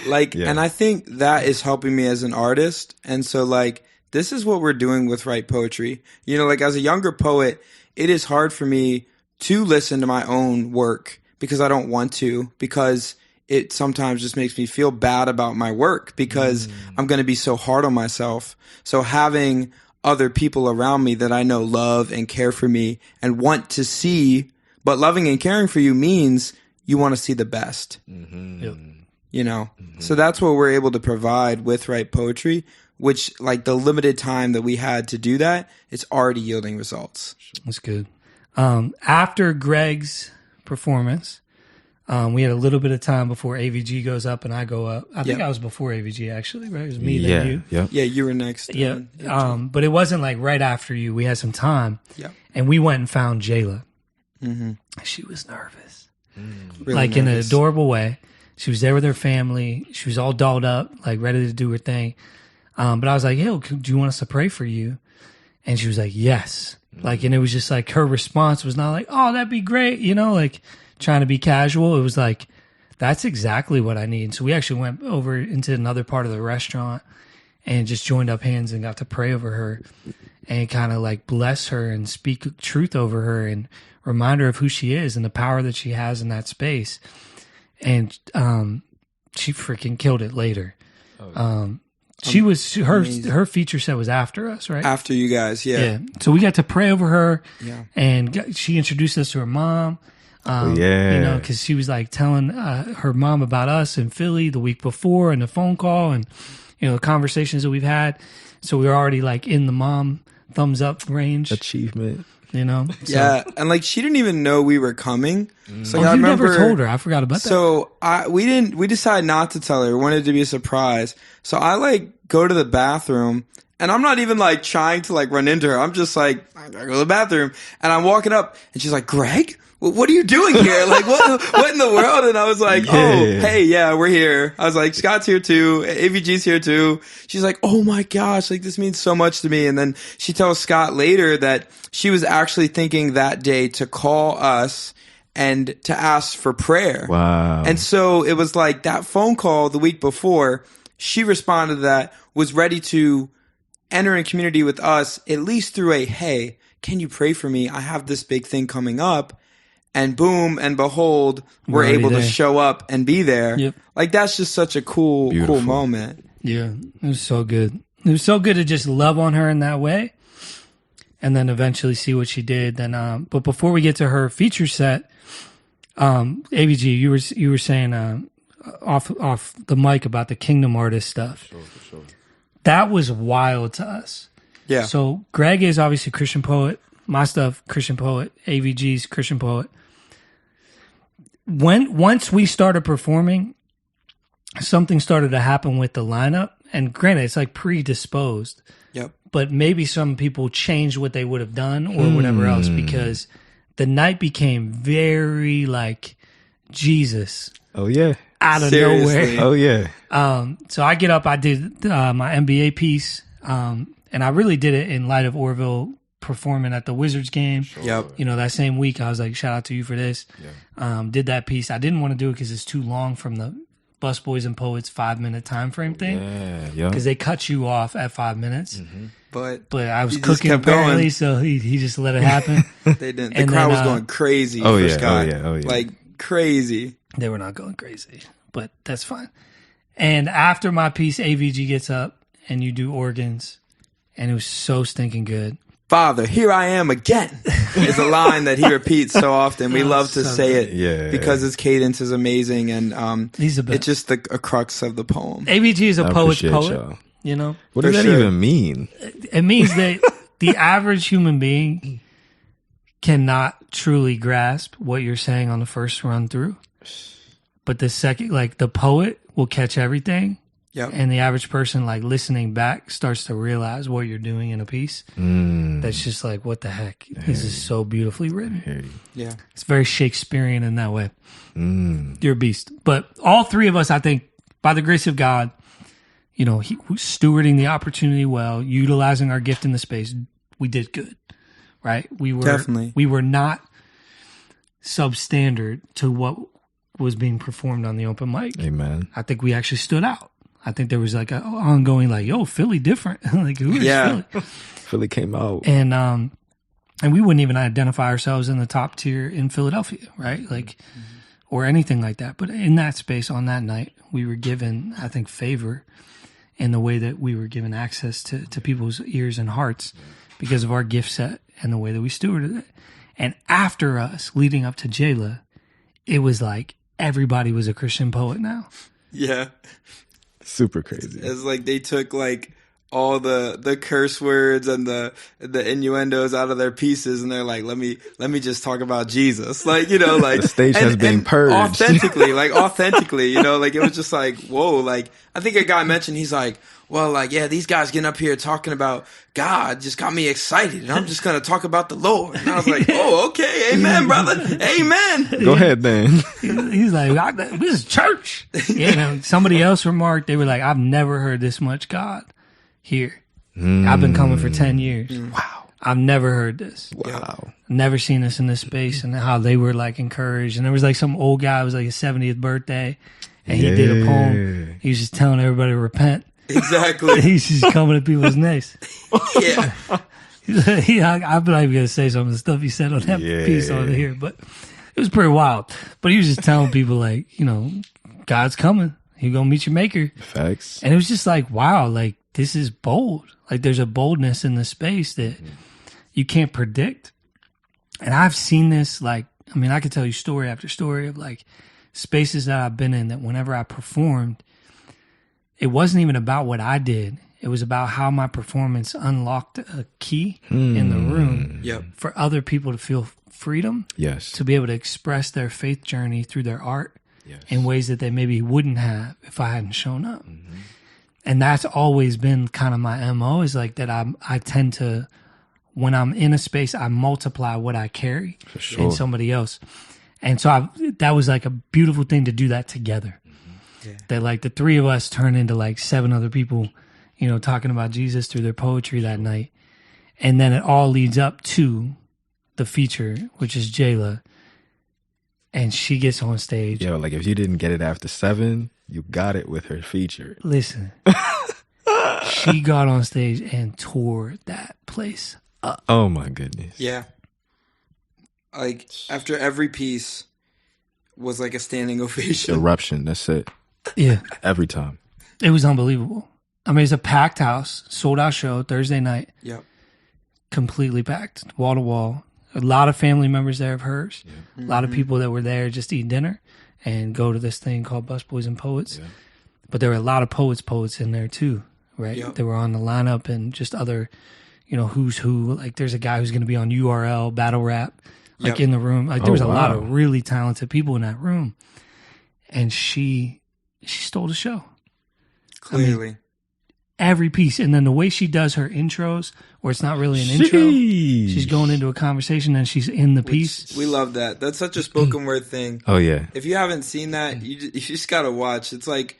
Speaker 3: And I think that is helping me as an artist. And so like, this is what we're doing with Write Poetry. Like as a younger poet, it is hard for me to listen to my own work, because I don't want to, because it sometimes just makes me feel bad about my work, because I'm going to be so hard on myself. So having other people around me that I know love and care for me and want to see, but loving and caring for you means you want to see the best, So that's what we're able to provide with Write Poetry, which like the limited time that we had to do that, it's already yielding results.
Speaker 2: That's good. After Greg's performance, we had a little bit of time before AVG goes up and I go up. I think I was before AVG actually, right? It was me then you.
Speaker 3: Yeah, you were next.
Speaker 2: Yeah. But it wasn't like right after you. We had some time. Yeah. And we went and found Jayla. She was nervous. Really like nervous. In an adorable way. She was there with her family. She was all dolled up, like ready to do her thing. But I was like, hey, do you want us to pray for you? And she was like, yes. Like, and it was just like her response was not like, oh, that'd be great, like trying to be casual. It was like, that's exactly what I need. So we actually went over into another part of the restaurant and just joined up hands and got to pray over her and kind of like bless her and speak truth over her and remind her of who she is and the power that she has in that space. and she freaking killed it later. She was her feature set was after us, right?
Speaker 3: After you guys, yeah.
Speaker 2: So we got to pray over her,
Speaker 3: Yeah.
Speaker 2: and she introduced us to her mom. Because she was like telling her mom about us in Philly the week before, and the phone call, and the conversations that we've had. So we were already like in the mom thumbs up range.
Speaker 4: Achievement.
Speaker 2: So,
Speaker 3: Yeah, and like she didn't even know we were coming. So
Speaker 2: you
Speaker 3: I remember,
Speaker 2: never told her. I forgot about that.
Speaker 3: So we decided not to tell her. We wanted it to be a surprise. So I like go to the bathroom, and I'm not even like trying to like run into her. I'm just like, I gotta go to the bathroom, and I'm walking up, and she's like, Greg, what are you doing here? Like, what in the world? And I was like, hey, yeah, we're here. I was like, Scott's here too. AVG's here too. She's like, oh my gosh, like this means so much to me. And then she tells Scott later that she was actually thinking that day to call us and to ask for prayer.
Speaker 4: Wow.
Speaker 3: And so it was like that phone call the week before, she responded to that, was ready to enter in community with us, at least through a, hey, can you pray for me? I have this big thing coming up. And boom and behold, we're able to show up and be there.
Speaker 2: Yep.
Speaker 3: Like that's just such a cool moment.
Speaker 2: Yeah, it was so good. It was so good to just love on her in that way, and then eventually see what she did. Then, but before we get to her feature set, ABG, you were saying off the mic about the Kingdom Artist stuff.
Speaker 4: Sure.
Speaker 2: That was wild to us.
Speaker 3: Yeah.
Speaker 2: So Greg is obviously a Christian poet. My stuff, Christian poet. AVG's Christian poet. Once we started performing, something started to happen with the lineup. And granted, it's like predisposed.
Speaker 3: Yep.
Speaker 2: But maybe some people changed what they would have done or whatever else, because the night became very like Jesus.
Speaker 4: Oh yeah.
Speaker 2: Out of
Speaker 3: Seriously.
Speaker 2: nowhere.
Speaker 4: Oh yeah.
Speaker 2: So I get up, I did my NBA piece, and I really did it in light of Orville performing at the Wizards game.
Speaker 3: Yep.
Speaker 2: That same week, I was like, shout out to you for this. Yeah. Did that piece. I didn't want to do it because it's too long from the BusBoys and Poets 5-minute time frame thing.
Speaker 4: Yeah.
Speaker 2: Because they cut you off at 5 minutes.
Speaker 3: Mm-hmm. But
Speaker 2: I was
Speaker 3: he just
Speaker 2: cooking
Speaker 3: kept
Speaker 2: apparently,
Speaker 3: going.
Speaker 2: so he just let it happen.
Speaker 3: They didn't. The crowd was going crazy for Scott.
Speaker 4: Oh yeah.
Speaker 3: Like crazy.
Speaker 2: They were not going crazy, but that's fine. And after my piece, AVG gets up and you do organs, and it was so stinking good.
Speaker 3: Father, here I am again is a line that he repeats so often. We love to say it because his cadence is amazing, and it's just a crux of the poem.
Speaker 2: AVG is a poet's poet.
Speaker 4: Y'all. What does that even mean?
Speaker 2: It means that the average human being cannot truly grasp what you're saying on the first run through. But the second, like the poet will catch everything.
Speaker 3: Yep.
Speaker 2: And the average person, like listening back, starts to realize what you're doing in a piece. That's just like, what the heck? This is so beautifully written.
Speaker 3: Yeah.
Speaker 2: It's very Shakespearean in that way. You're a beast. But all three of us, I think, by the grace of God, he stewarding the opportunity well, utilizing our gift in the space, we did good, right? We were not substandard to what was being performed on the open mic.
Speaker 4: Amen.
Speaker 2: I think we actually stood out. I think there was like an ongoing like, yo, Philly different. Like, who is Philly?
Speaker 4: Philly came out.
Speaker 2: And we wouldn't even identify ourselves in the top tier in Philadelphia, right? Like, or anything like that. But in that space on that night, we were given, I think, favor in the way that we were given access to people's ears and hearts because of our gift set and the way that we stewarded it. And after us, leading up to Jayla, it was like everybody was a Christian poet now.
Speaker 3: Yeah.
Speaker 4: Super crazy.
Speaker 3: It's like they took like all the curse words and the innuendos out of their pieces, and they're like, let me just talk about Jesus. Like, like
Speaker 4: the stage has been purged.
Speaker 3: Authentically, like it was just like, whoa, like I think a guy mentioned, he's like, well, like, yeah, these guys getting up here talking about God just got me excited, and I'm just going to talk about the Lord. And I was like, oh, okay, amen, brother, amen.
Speaker 4: Go ahead, then.
Speaker 2: He's like, this is church. Somebody else remarked, they were like, I've never heard this much God here. I've been coming for 10 years.
Speaker 4: Wow.
Speaker 2: I've never heard this.
Speaker 4: Wow.
Speaker 2: Never seen this in this space, and how they were like encouraged. And there was like some old guy, it was like his 70th birthday, and he did a poem. He was just telling everybody to repent.
Speaker 3: Exactly.
Speaker 2: He's just coming to people's necks.
Speaker 3: Yeah.
Speaker 2: I'm not even going to say some of the stuff he said on that piece on here, but It was pretty wild. But he was just telling people like, God's coming. You're going to meet your maker.
Speaker 4: Facts.
Speaker 2: And it was just like, wow, like this is bold. Like there's a boldness in the space that you can't predict. And I've seen this, like, I mean, I could tell you story after story of like spaces that I've been in that whenever I performed, it wasn't even about what I did. It was about how my performance unlocked a key in the room for other people to feel freedom.
Speaker 4: Yes.
Speaker 2: To be able to express their faith journey through their art in ways that they maybe wouldn't have if I hadn't shown up. And that's always been kind of my MO, is like that I tend to, when I'm in a space, I multiply what I carry in somebody else. And so that was like a beautiful thing to do that together. That like the three of us turn into like 7 other people, talking about Jesus through their poetry that night. And then it all leads up to the feature, which is Jayla. And she gets on stage.
Speaker 4: Yo, like if you didn't get it after 7, you got it with her feature.
Speaker 2: Listen, she got on stage and tore that place up.
Speaker 4: Oh my goodness.
Speaker 3: Yeah. Like after every piece was like a standing ovation.
Speaker 4: Eruption. That's it.
Speaker 2: Yeah.
Speaker 4: Every time.
Speaker 2: It was unbelievable. I mean, it's a packed house, sold out show Thursday night.
Speaker 3: Yep.
Speaker 2: Completely packed, wall to wall. A lot of family members there of hers. Yeah. A lot of people that were there just to eat dinner and go to this thing called BusBoys and Poets. Yeah. But there were a lot of poets in there too, right? Yep. They were on the lineup and just other, who's who. Like there's a guy who's going to be on URL, battle rap, like in the room. Like there was a lot of really talented people in that room. And she stole the show.
Speaker 3: Clearly.
Speaker 2: I mean, every piece. And then the way she does her intros, where it's not really an intro, she's going into a conversation and she's in the piece.
Speaker 3: We love that. That's such a spoken word thing.
Speaker 4: Oh yeah.
Speaker 3: If you haven't seen that, you just gotta watch. It's like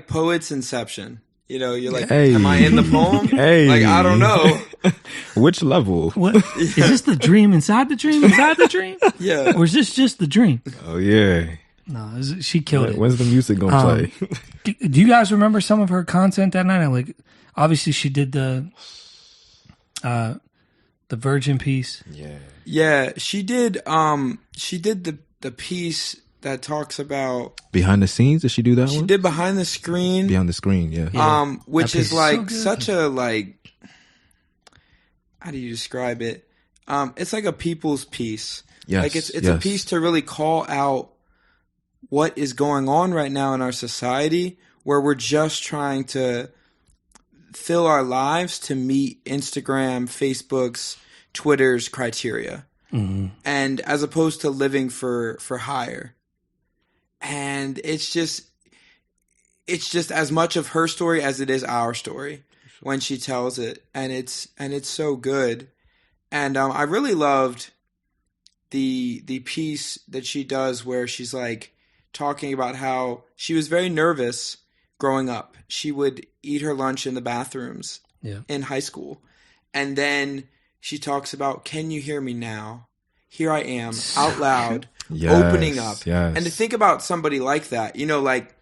Speaker 3: Poet's Inception. You're like, am I in the poem? Like, I don't know.
Speaker 4: Which level?
Speaker 2: What? Is this the dream inside the dream inside the dream?
Speaker 3: Yeah.
Speaker 2: Or is this just the dream?
Speaker 4: Oh yeah.
Speaker 2: No, she killed it.
Speaker 4: When's the music gonna play?
Speaker 2: Do you guys remember some of her content that night? Like, obviously, she did the Virgin piece.
Speaker 3: Yeah. She did. She did the piece that talks about
Speaker 4: behind the scenes. Did she do that one?
Speaker 3: She did behind the screen.
Speaker 4: Beyond the screen. Yeah.
Speaker 3: Which is like such a like. How do you describe it? It's like a people's piece.
Speaker 4: Yes.
Speaker 3: Like it's a piece to really call out what is going on right now in our society, where we're just trying to fill our lives to meet Instagram, Facebook's, Twitter's criteria. And as opposed to living for hire. And it's just as much of her story as it is our story when she tells it. And it's so good. And I really loved the piece that she does where she's like talking about how she was very nervous growing up. She would eat her lunch in the bathrooms in high school. And then she talks about, can you hear me now? Here I am, out loud, opening up.
Speaker 4: Yes.
Speaker 3: And to think about somebody like that, like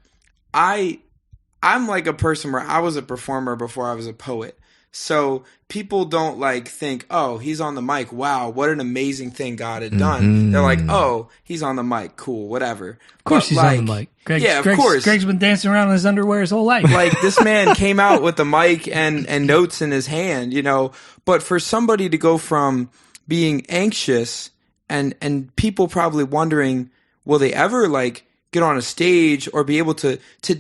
Speaker 3: I'm like a person where I was a performer before I was a poet. So people don't like think, oh, he's on the mic. Wow, what an amazing thing God had done. They're like, oh, he's on the mic. Cool, whatever.
Speaker 2: Of course he's on the mic.
Speaker 3: Of course.
Speaker 2: Greg's been dancing around in his underwear his whole life.
Speaker 3: Like this man came out with the mic and notes in his hand, But for somebody to go from being anxious and people probably wondering, will they ever like get on a stage or be able to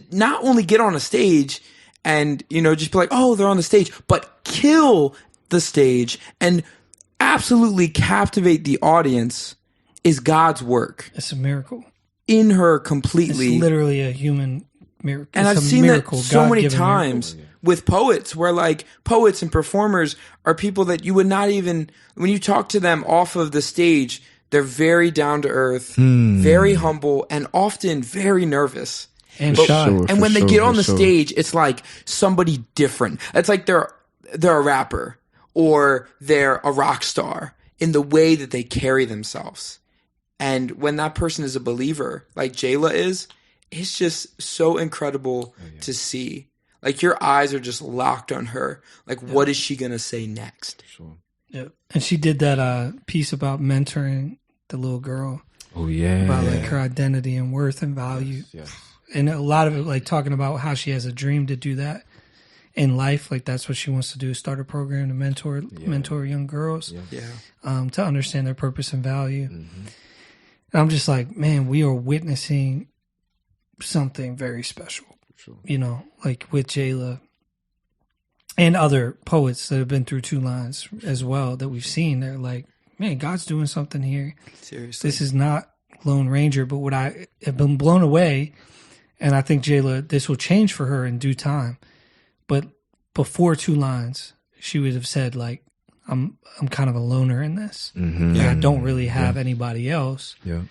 Speaker 3: not only get on a stage and, just be like, oh, they're on the stage, but kill the stage and absolutely captivate the audience is God's work.
Speaker 2: It's a miracle.
Speaker 3: In her completely.
Speaker 2: It's literally a human miracle.
Speaker 3: And I've seen that so many times with poets where like poets and performers are people that you would not even, when you talk to them off of the stage, they're very down to earth, very humble, and often very nervous.
Speaker 2: And shy.
Speaker 3: And when they get on the stage, it's like somebody different. It's like they're a rapper or they're a rock star in the way that they carry themselves. And when that person is a believer, like Jayla is, it's just so incredible to see. Like your eyes are just locked on her. Like, what is she going to say next?
Speaker 2: Sure. Yeah. And she did that piece about mentoring the little girl.
Speaker 4: Oh yeah.
Speaker 2: About like her identity and worth and value.
Speaker 4: Yes.
Speaker 2: And a lot of it, like talking about how she has a dream to do that in life. Like that's what she wants to do, start a program to mentor young girls to understand their purpose and value. Mm-hmm. And I'm just like, man, we are witnessing something very special,
Speaker 4: Sure.
Speaker 2: you know, like with Jayla and other poets that have been through 2 Lines as well that we've seen. They're like, man, God's doing something here.
Speaker 3: Seriously.
Speaker 2: This is not Lone Ranger, but what I have been blown away, and I think Jayla, this will change for her in due time. But before 2 Lines, she would have said, like, I'm kind of a loner in this.
Speaker 4: Mm-hmm.
Speaker 2: I don't really have anybody else
Speaker 4: Yeah.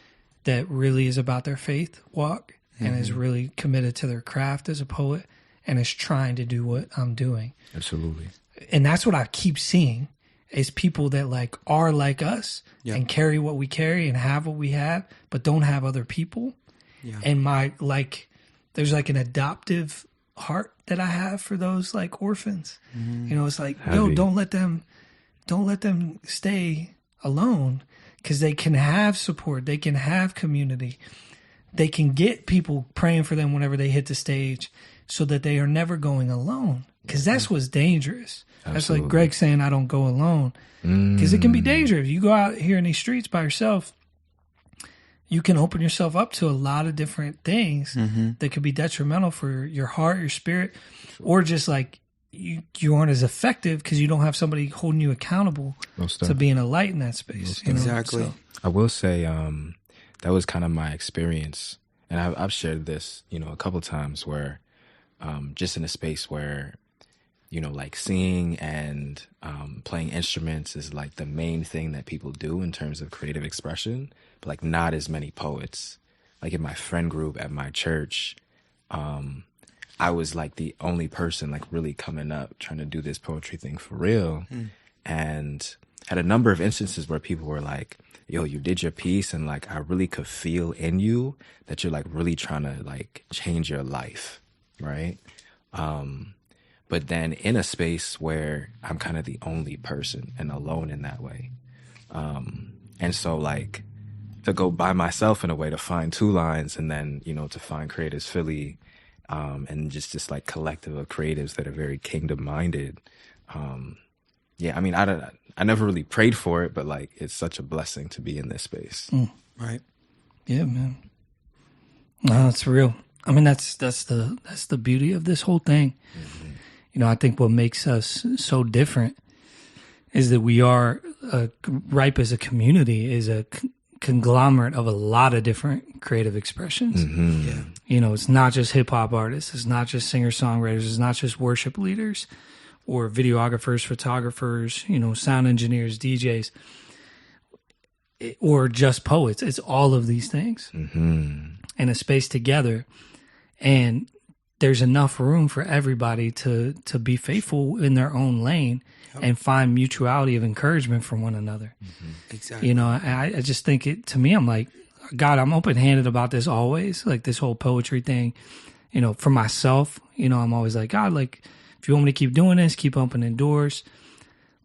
Speaker 2: that really is about their faith walk and is really committed to their craft as a poet and is trying to do what I'm doing.
Speaker 4: Absolutely.
Speaker 2: And that's what I keep seeing is people that like are like us and carry what we carry and have what we have, but don't have other people. Yeah. And my there's like an adoptive heart that I have for those like orphans. Mm-hmm. You know, it's like, yo, don't let them stay alone, because they can have support, they can have community, they can get people praying for them whenever they hit the stage, so that they are never going alone. Because that's what's dangerous. Absolutely. That's like Greg saying, I don't go alone. Because it can be dangerous. You go out here in these streets by yourself, you can open yourself up to a lot of different things that could be detrimental for your heart, your spirit, or just like you aren't as effective because you don't have somebody holding you accountable to being a light in that space. You know?
Speaker 3: Exactly.
Speaker 2: So,
Speaker 4: I will say that was kind of my experience, and I've shared this, you know, a couple times where just in a space where, you know, like singing and playing instruments is like the main thing that people do in terms of creative expression, but like not as many poets. Like in my friend group at my church, I was like the only person like really coming up trying to do this poetry thing for real. And had a number of instances where people were like, yo, you did your piece, and like I really could feel in you that you're like really trying to like change your life, right? But then in a space where I'm kind of the only person and alone in that way. And so like to go by myself in a way to find 2 Lines, and then, you know, to find Creators Philly, and just this like collective of creatives that are very kingdom minded. Yeah, I mean, I never really prayed for it, but like it's such a blessing to be in this space.
Speaker 3: Right.
Speaker 2: yeah, man. No, it's real. I mean, that's the beauty of this whole thing. You know, I think what makes us so different is that we are Ripe as a community is a conglomerate of a lot of different creative expressions.
Speaker 3: Yeah.
Speaker 2: You know, it's not just hip hop artists, it's not just singer songwriters, it's not just worship leaders or videographers, photographers, you know, sound engineers, DJs, or just poets. It's all of these things in a space together, and there's enough room for everybody to be faithful in their own lane and find mutuality of encouragement from one another.
Speaker 3: Exactly.
Speaker 2: You know, I just think to me, I'm like, God, I'm open-handed about this always, like this whole poetry thing, you know, for myself, you know, I'm always like, God, like, if you want me to keep doing this, keep opening doors.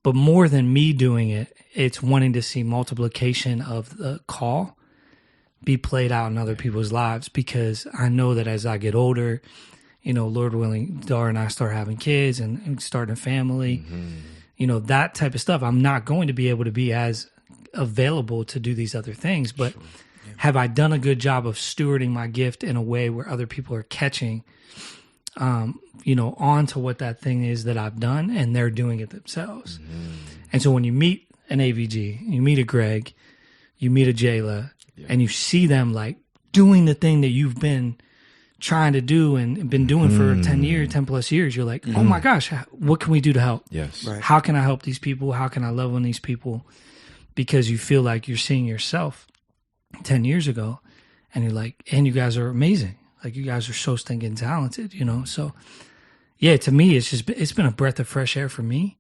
Speaker 2: But more than me doing it, it's wanting to see multiplication of the call be played out in other people's lives, because I know that as I get older, you know, Lord willing, Dar and I start having kids and starting a family, you know, that type of stuff. I'm not going to be able to be as available to do these other things, but have I done a good job of stewarding my gift in a way where other people are catching, you know, on to what that thing is that I've done, and they're doing it themselves. And so when you meet an AVG, you meet a Greg, you meet a Jayla, and you see them like doing the thing that you've been trying to do and been doing for 10 plus years, you're like, oh my gosh, what can we do to help?
Speaker 4: Yes.
Speaker 3: Right.
Speaker 2: How can I help these people? How can I love on these people? Because you feel like you're seeing yourself 10 years ago, and you're like, and you guys are amazing. Like, you guys are so stinking talented, you know? So yeah, to me, it's been a breath of fresh air for me.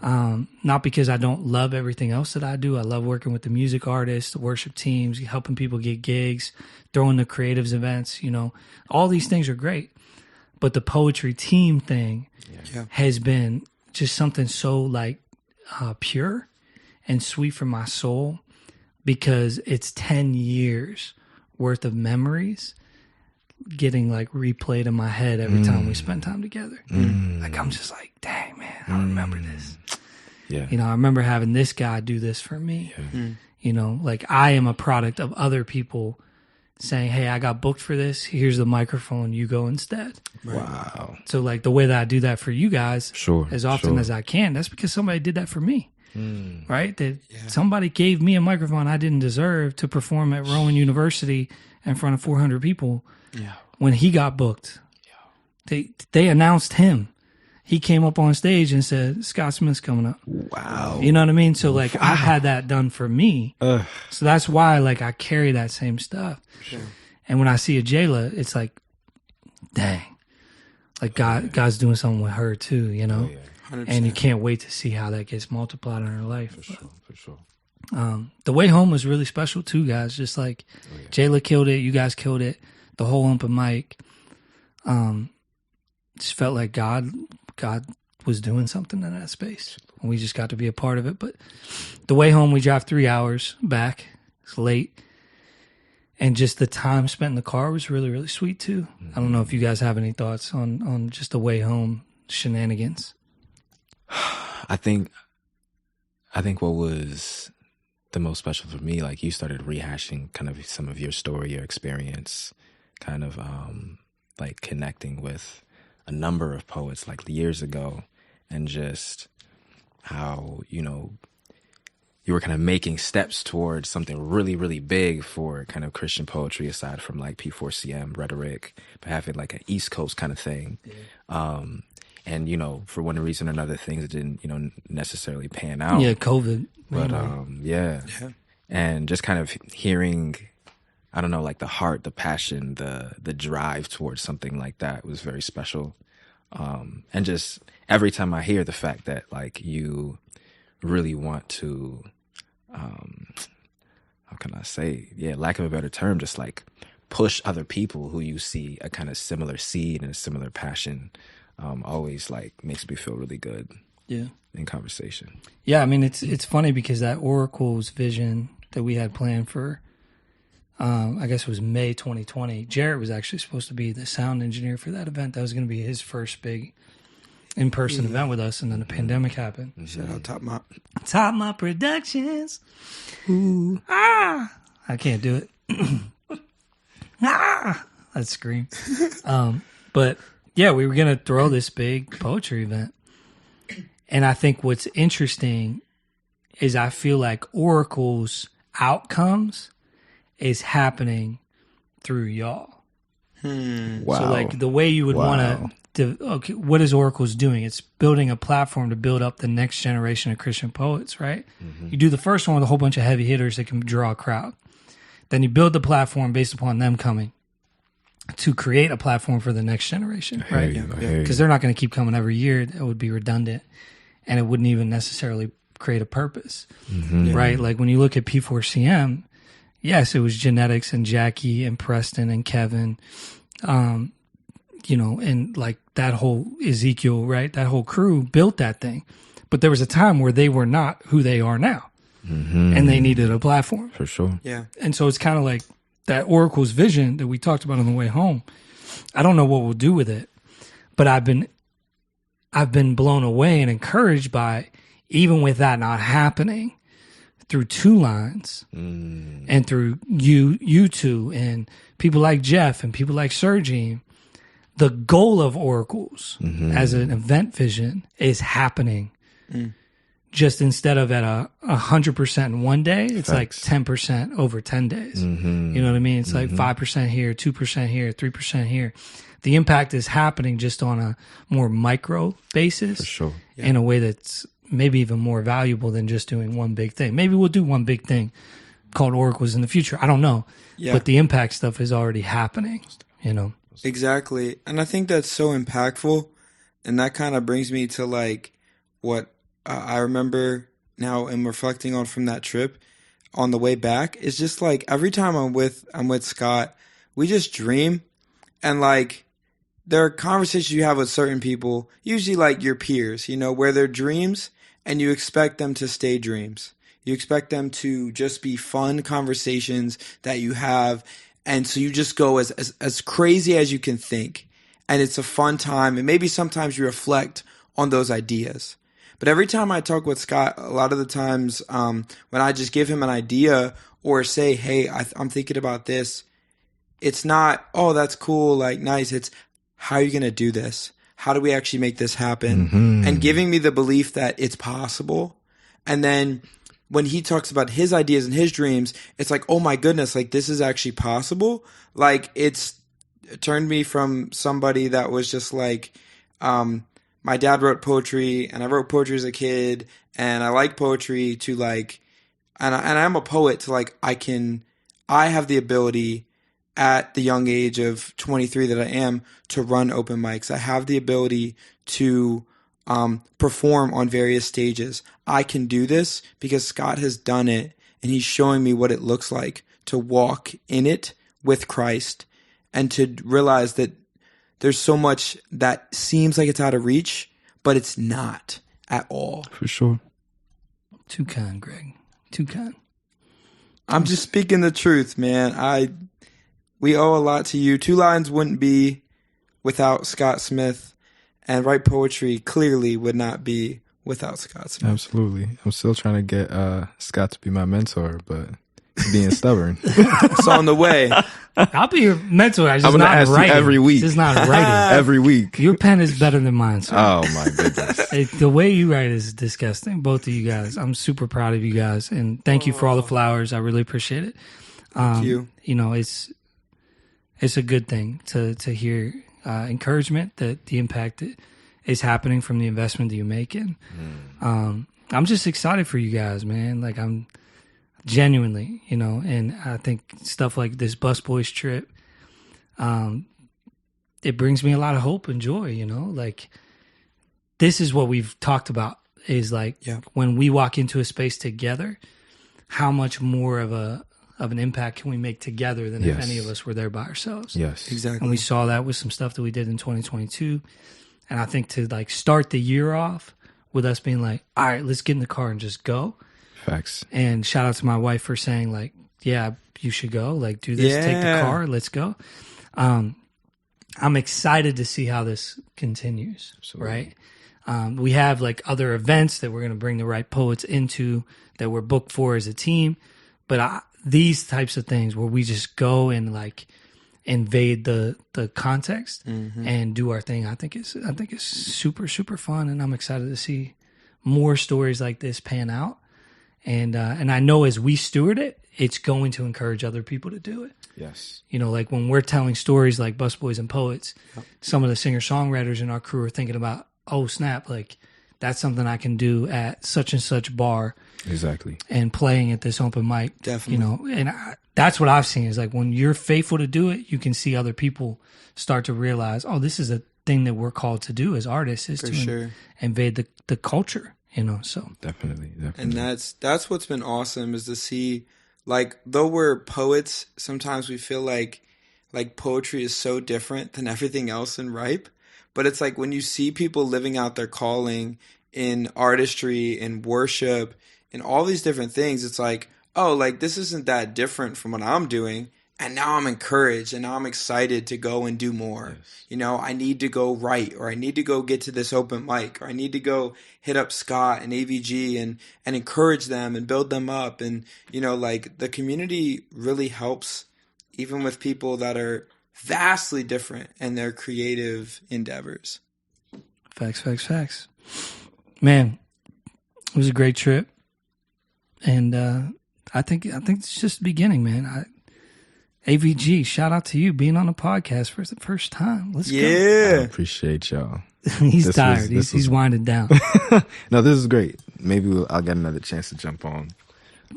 Speaker 2: Not because I don't love everything else that I do. I love working with the music artists, the worship teams, helping people get gigs, throwing the creatives events, you know, all these things are great. But the poetry team thing has been just something so like pure and sweet for my soul, because it's 10 years worth of memories getting like replayed in my head every time we spend time together. Like I'm just like, dang man, I remember this.
Speaker 4: Yeah.
Speaker 2: You know, I remember having this guy do this for me. You know, like I am a product of other people saying, hey, I got booked for this. Here's the microphone. You go instead.
Speaker 4: Wow.
Speaker 2: So like the way that I do that for you guys as often
Speaker 4: sure.
Speaker 2: as I can, that's because somebody did that for me. Right? That somebody gave me a microphone I didn't deserve to perform at Rowan University in front of 400 people. When he got booked, they announced him. He came up on stage and said, Scott Smith's coming up.
Speaker 4: Wow.
Speaker 2: You know what I mean? So like I had that done for me. So that's why like I carry that same stuff.
Speaker 3: Sure.
Speaker 2: And when I see a Jayla, it's like, dang. Like God's doing something with her too, you know?
Speaker 3: 100%.
Speaker 2: And you can't wait to see how that gets multiplied in her life.
Speaker 4: For sure.
Speaker 2: The way home was really special too, guys. Just like Jayla killed it, you guys killed it. The whole open mic. Just felt like God was doing something in that space. And we just got to be a part of it. But the way home, we drive 3 hours back. It's late. And just the time spent in the car was really, really sweet too. I don't know if you guys have any thoughts on just the way home shenanigans.
Speaker 4: I think what was the most special for me, like you started rehashing kind of some of your story, your experience, kind of like connecting with a number of poets like years ago, and just how, you know, you were kind of making steps towards something really, really big for kind of Christian poetry, aside from like P4CM, rhetoric, but having like an East Coast kind of thing. And, you know, for one reason or another, things didn't, you know, necessarily pan out.
Speaker 2: Yeah, COVID.
Speaker 4: But yeah. And just kind of hearing, I don't know, like the heart, the passion, the drive towards something like that was very special. And just every time I hear the fact that like you really want to, how can I say, lack of a better term, just like push other people who you see a kind of similar seed and a similar passion, always like makes me feel really good.
Speaker 2: Yeah.
Speaker 4: In conversation.
Speaker 2: Yeah, I mean it's funny because that Oracle's vision that we had planned for, I guess it was May 2020. Jarrett was actually supposed to be the sound engineer for that event. That was going to be his first big in-person event with us, and then the pandemic happened.
Speaker 3: Shout out Top Mop.
Speaker 2: Top Mop Productions. Ooh. I can't do it. I'd scream. But yeah, we were going to throw this big poetry event. And I think what's interesting is I feel like Oracle's outcomes is happening through y'all.
Speaker 4: Wow.
Speaker 2: So like the way you would want to, okay, what is Oracle's doing? It's building a platform to build up the next generation of Christian poets, right? You do the first one with a whole bunch of heavy hitters that can draw a crowd. Then you build the platform based upon them coming to create a platform for the next generation, right? Because they're not going to keep coming every year. It would be redundant, and it wouldn't even necessarily create a purpose, right? Like when you look at P4CM, yes, it was Genetics and Jackie and Preston and Kevin, you know, and like that whole Ezekiel, right? That whole crew built that thing. But there was a time where they were not who they are now, and they needed a platform.
Speaker 4: For sure.
Speaker 3: Yeah.
Speaker 2: And so it's kind of like that Oracle's vision that we talked about on the way home. I don't know what we'll do with it, but I've been blown away and encouraged by, even with that not happening, through Two Lines and through you two and people like Jeff and people like Sergey, the goal of Oracles as an event vision is happening. Just instead of at 100% in one day, it's like 10% over 10 days. You know what I mean? It's like 5% here, 2% here, 3% here. The impact is happening just on a more micro basis.
Speaker 4: For sure.
Speaker 2: In a way that's maybe even more valuable than just doing one big thing. Maybe we'll do one big thing called Oracles in the future. I don't know.
Speaker 3: Yeah.
Speaker 2: But the impact stuff is already happening, you know?
Speaker 3: Exactly. And I think that's so impactful. And that kind of brings me to like what I remember now and reflecting on from that trip on the way back. It's just like every time I'm with Scott, we just dream, and like there are conversations you have with certain people, usually like your peers, you know, where they're dreams and you expect them to stay dreams. You expect them to just be fun conversations that you have. And so you just go as crazy as you can think. And it's a fun time. And maybe sometimes you reflect on those ideas. But every time I talk with Scott, a lot of the times when I just give him an idea or say, hey, I'm thinking about this, it's not, oh, that's cool, like nice. It's, how are you going to do this? How do we actually make this happen?
Speaker 4: Mm-hmm.
Speaker 3: And giving me the belief that it's possible. And then when he talks about his ideas and his dreams, it's like, oh my goodness, like this is actually possible. Like it turned me from somebody that was just like, my dad wrote poetry and I wrote poetry as a kid and I like poetry to like, and I'm a poet to like, I have the ability at the young age of 23 that I am to run open mics. I have the ability to perform on various stages. I can do this because Scott has done it and he's showing me what it looks like to walk in it with Christ and to realize that there's so much that seems like it's out of reach, but it's not at all.
Speaker 4: For sure.
Speaker 2: Too kind, Greg. Too kind.
Speaker 3: I'm just speaking the truth, man. We owe a lot to you. Two Lines wouldn't be without Scott Smith, and Write Poetry clearly would not be without Scott Smith.
Speaker 4: Absolutely. I'm still trying to get Scott to be my mentor, but he's being stubborn.
Speaker 3: It's on the way.
Speaker 2: I'll be your mentor. I'm
Speaker 4: I'm going to ask
Speaker 2: writing.
Speaker 4: you every week.
Speaker 2: Just not writing.
Speaker 4: Every week.
Speaker 2: Your pen is better than mine, sir.
Speaker 4: Oh, my goodness.
Speaker 2: The way you write is disgusting. Both of you guys. I'm super proud of you guys. And thank you for all the flowers. I really appreciate it.
Speaker 3: Thank you.
Speaker 2: You know, it's a good thing to hear encouragement that the impact is happening from the investment that you make in. I'm just excited for you guys, man. Like I'm genuinely, you know, and I think stuff like this BusBoys trip, it brings me a lot of hope and joy, you know, like this is what we've talked about is like when we walk into a space together, how much more of an impact can we make together than if any of us were there by ourselves?
Speaker 4: Yes,
Speaker 3: exactly.
Speaker 2: And we saw that with some stuff that we did in 2022. And I think to like start the year off with us being like, all right, let's get in the car and just go.
Speaker 4: Facts.
Speaker 2: And shout out to my wife for saying like, yeah, you should go. Like do this, take the car, let's go. I'm excited to see how this continues. Absolutely. Right? We have like other events that we're going to bring the Right Poets into that we're booked for as a team. But these types of things where we just go and like invade the context and do our thing, I think it's super, super fun. And I'm excited to see more stories like this pan out. And I know as we steward it, it's going to encourage other people to do it.
Speaker 4: Yes.
Speaker 2: You know, like when we're telling stories like BusBoys and Poets, some of the singer-songwriters in our crew are thinking about, oh, snap, like that's something I can do at such and such bar.
Speaker 4: Exactly.
Speaker 2: And playing at this open mic.
Speaker 3: Definitely.
Speaker 2: You know, and that's what I've seen is like when you're faithful to do it, you can see other people start to realize, oh, this is a thing that we're called to do as artists is to invade the culture. You know, so
Speaker 3: definitely. And that's what's been awesome is to see, like, though we're poets, sometimes we feel like poetry is so different than everything else in Ripe. But it's like when you see people living out their calling in artistry, in worship, in all these different things, it's like, oh, like this isn't that different from what I'm doing. And now I'm encouraged and now I'm excited to go and do more. Yes. You know, I need to go write, or I need to go get to this open mic, or I need to go hit up Scott and AVG and encourage them and build them up. And, you know, like the community really helps even with people that are vastly different in their creative endeavors.
Speaker 2: Facts. Man, it was a great trip. And I think it's just the beginning, man. AVG, shout out to you being on a podcast for the first time. Let's go.
Speaker 4: I appreciate y'all.
Speaker 2: He's tired. He's winding down.
Speaker 4: No, this is great. Maybe I'll get another chance to jump on.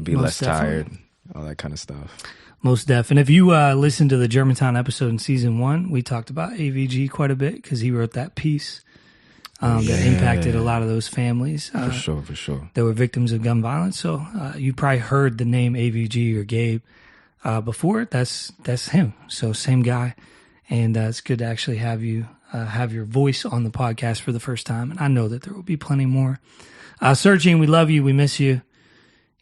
Speaker 4: Be
Speaker 2: Most
Speaker 4: less
Speaker 2: definitely.
Speaker 4: tired. All that kind of stuff.
Speaker 2: Most def. And if you listen to the Germantown episode in season 1, we talked about AVG quite a bit because he wrote that piece that impacted a lot of those families.
Speaker 4: For sure.
Speaker 2: That were victims of gun violence. So you probably heard the name AVG or Gabe before. That's him. So same guy. And it's good to actually have you have your voice on the podcast for the first time. And I know that there will be plenty more. Sergine, we love you. We miss you.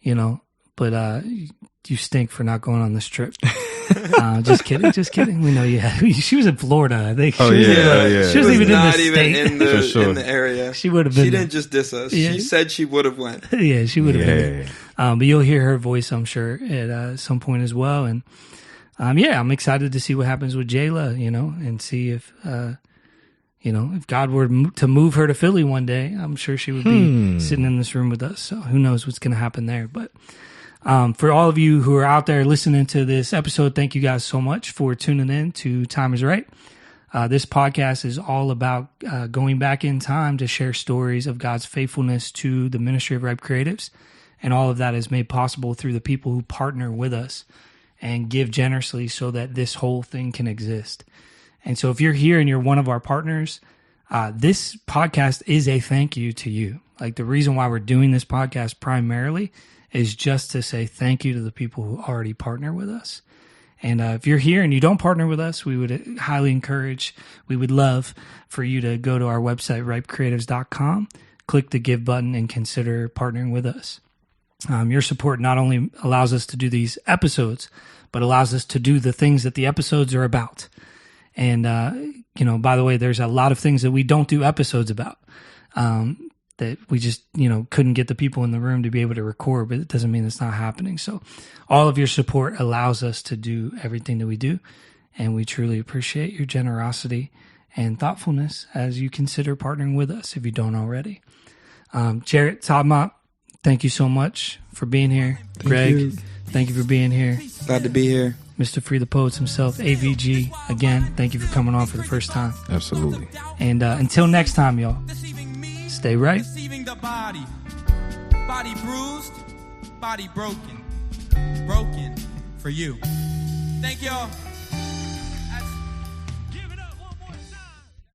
Speaker 2: you know, but you stink for not going on this trip. Just kidding. We know you had. She was in Florida, I think.
Speaker 4: Oh,
Speaker 2: She was even
Speaker 3: not
Speaker 2: in the
Speaker 3: even
Speaker 2: state.
Speaker 3: in the,
Speaker 4: For sure.
Speaker 3: in the area.
Speaker 2: She would have been.
Speaker 3: She
Speaker 2: there.
Speaker 3: didn't just diss us.
Speaker 2: Yeah.
Speaker 3: She said she would have went.
Speaker 2: Yeah, she would have been
Speaker 4: Yeah.
Speaker 2: there. But you'll hear her voice, I'm sure, at some point as well. And I'm excited to see what happens with Jayla, you know, and see if if God were to move her to Philly one day, I'm sure she would be sitting in this room with us. So who knows what's going to happen there. But for all of you who are out there listening to this episode, thank you guys so much for tuning in to Time is Right. This podcast is all about going back in time to share stories of God's faithfulness to the ministry of Ripe Creatives. And all of that is made possible through the people who partner with us and give generously so that this whole thing can exist. And so if you're here and you're one of our partners, this podcast is a thank you to you. Like, the reason why we're doing this podcast primarily is just to say thank you to the people who already partner with us. And if you're here and you don't partner with us, we would highly encourage, we would love for you to go to our website, ripecreatives.com, click the give button, and consider partnering with us. Your support not only allows us to do these episodes, but allows us to do the things that the episodes are about. And, by the way, there's a lot of things that we don't do episodes about, that we just, couldn't get the people in the room to be able to record, but it doesn't mean it's not happening. So all of your support allows us to do everything that we do. And we truly appreciate your generosity and thoughtfulness as you consider partnering with us if you don't already. Jarrett, Todd Mop, thank you so much for being here. Greg, thank you for being here.
Speaker 3: Glad to be here.
Speaker 2: Mr. Free the Poets himself, AVG, again, thank you for coming on for the first time.
Speaker 4: Absolutely.
Speaker 2: And until next time, y'all, stay right.
Speaker 1: Deceiving the body. Body bruised, body broken. Broken for you. Thank y'all.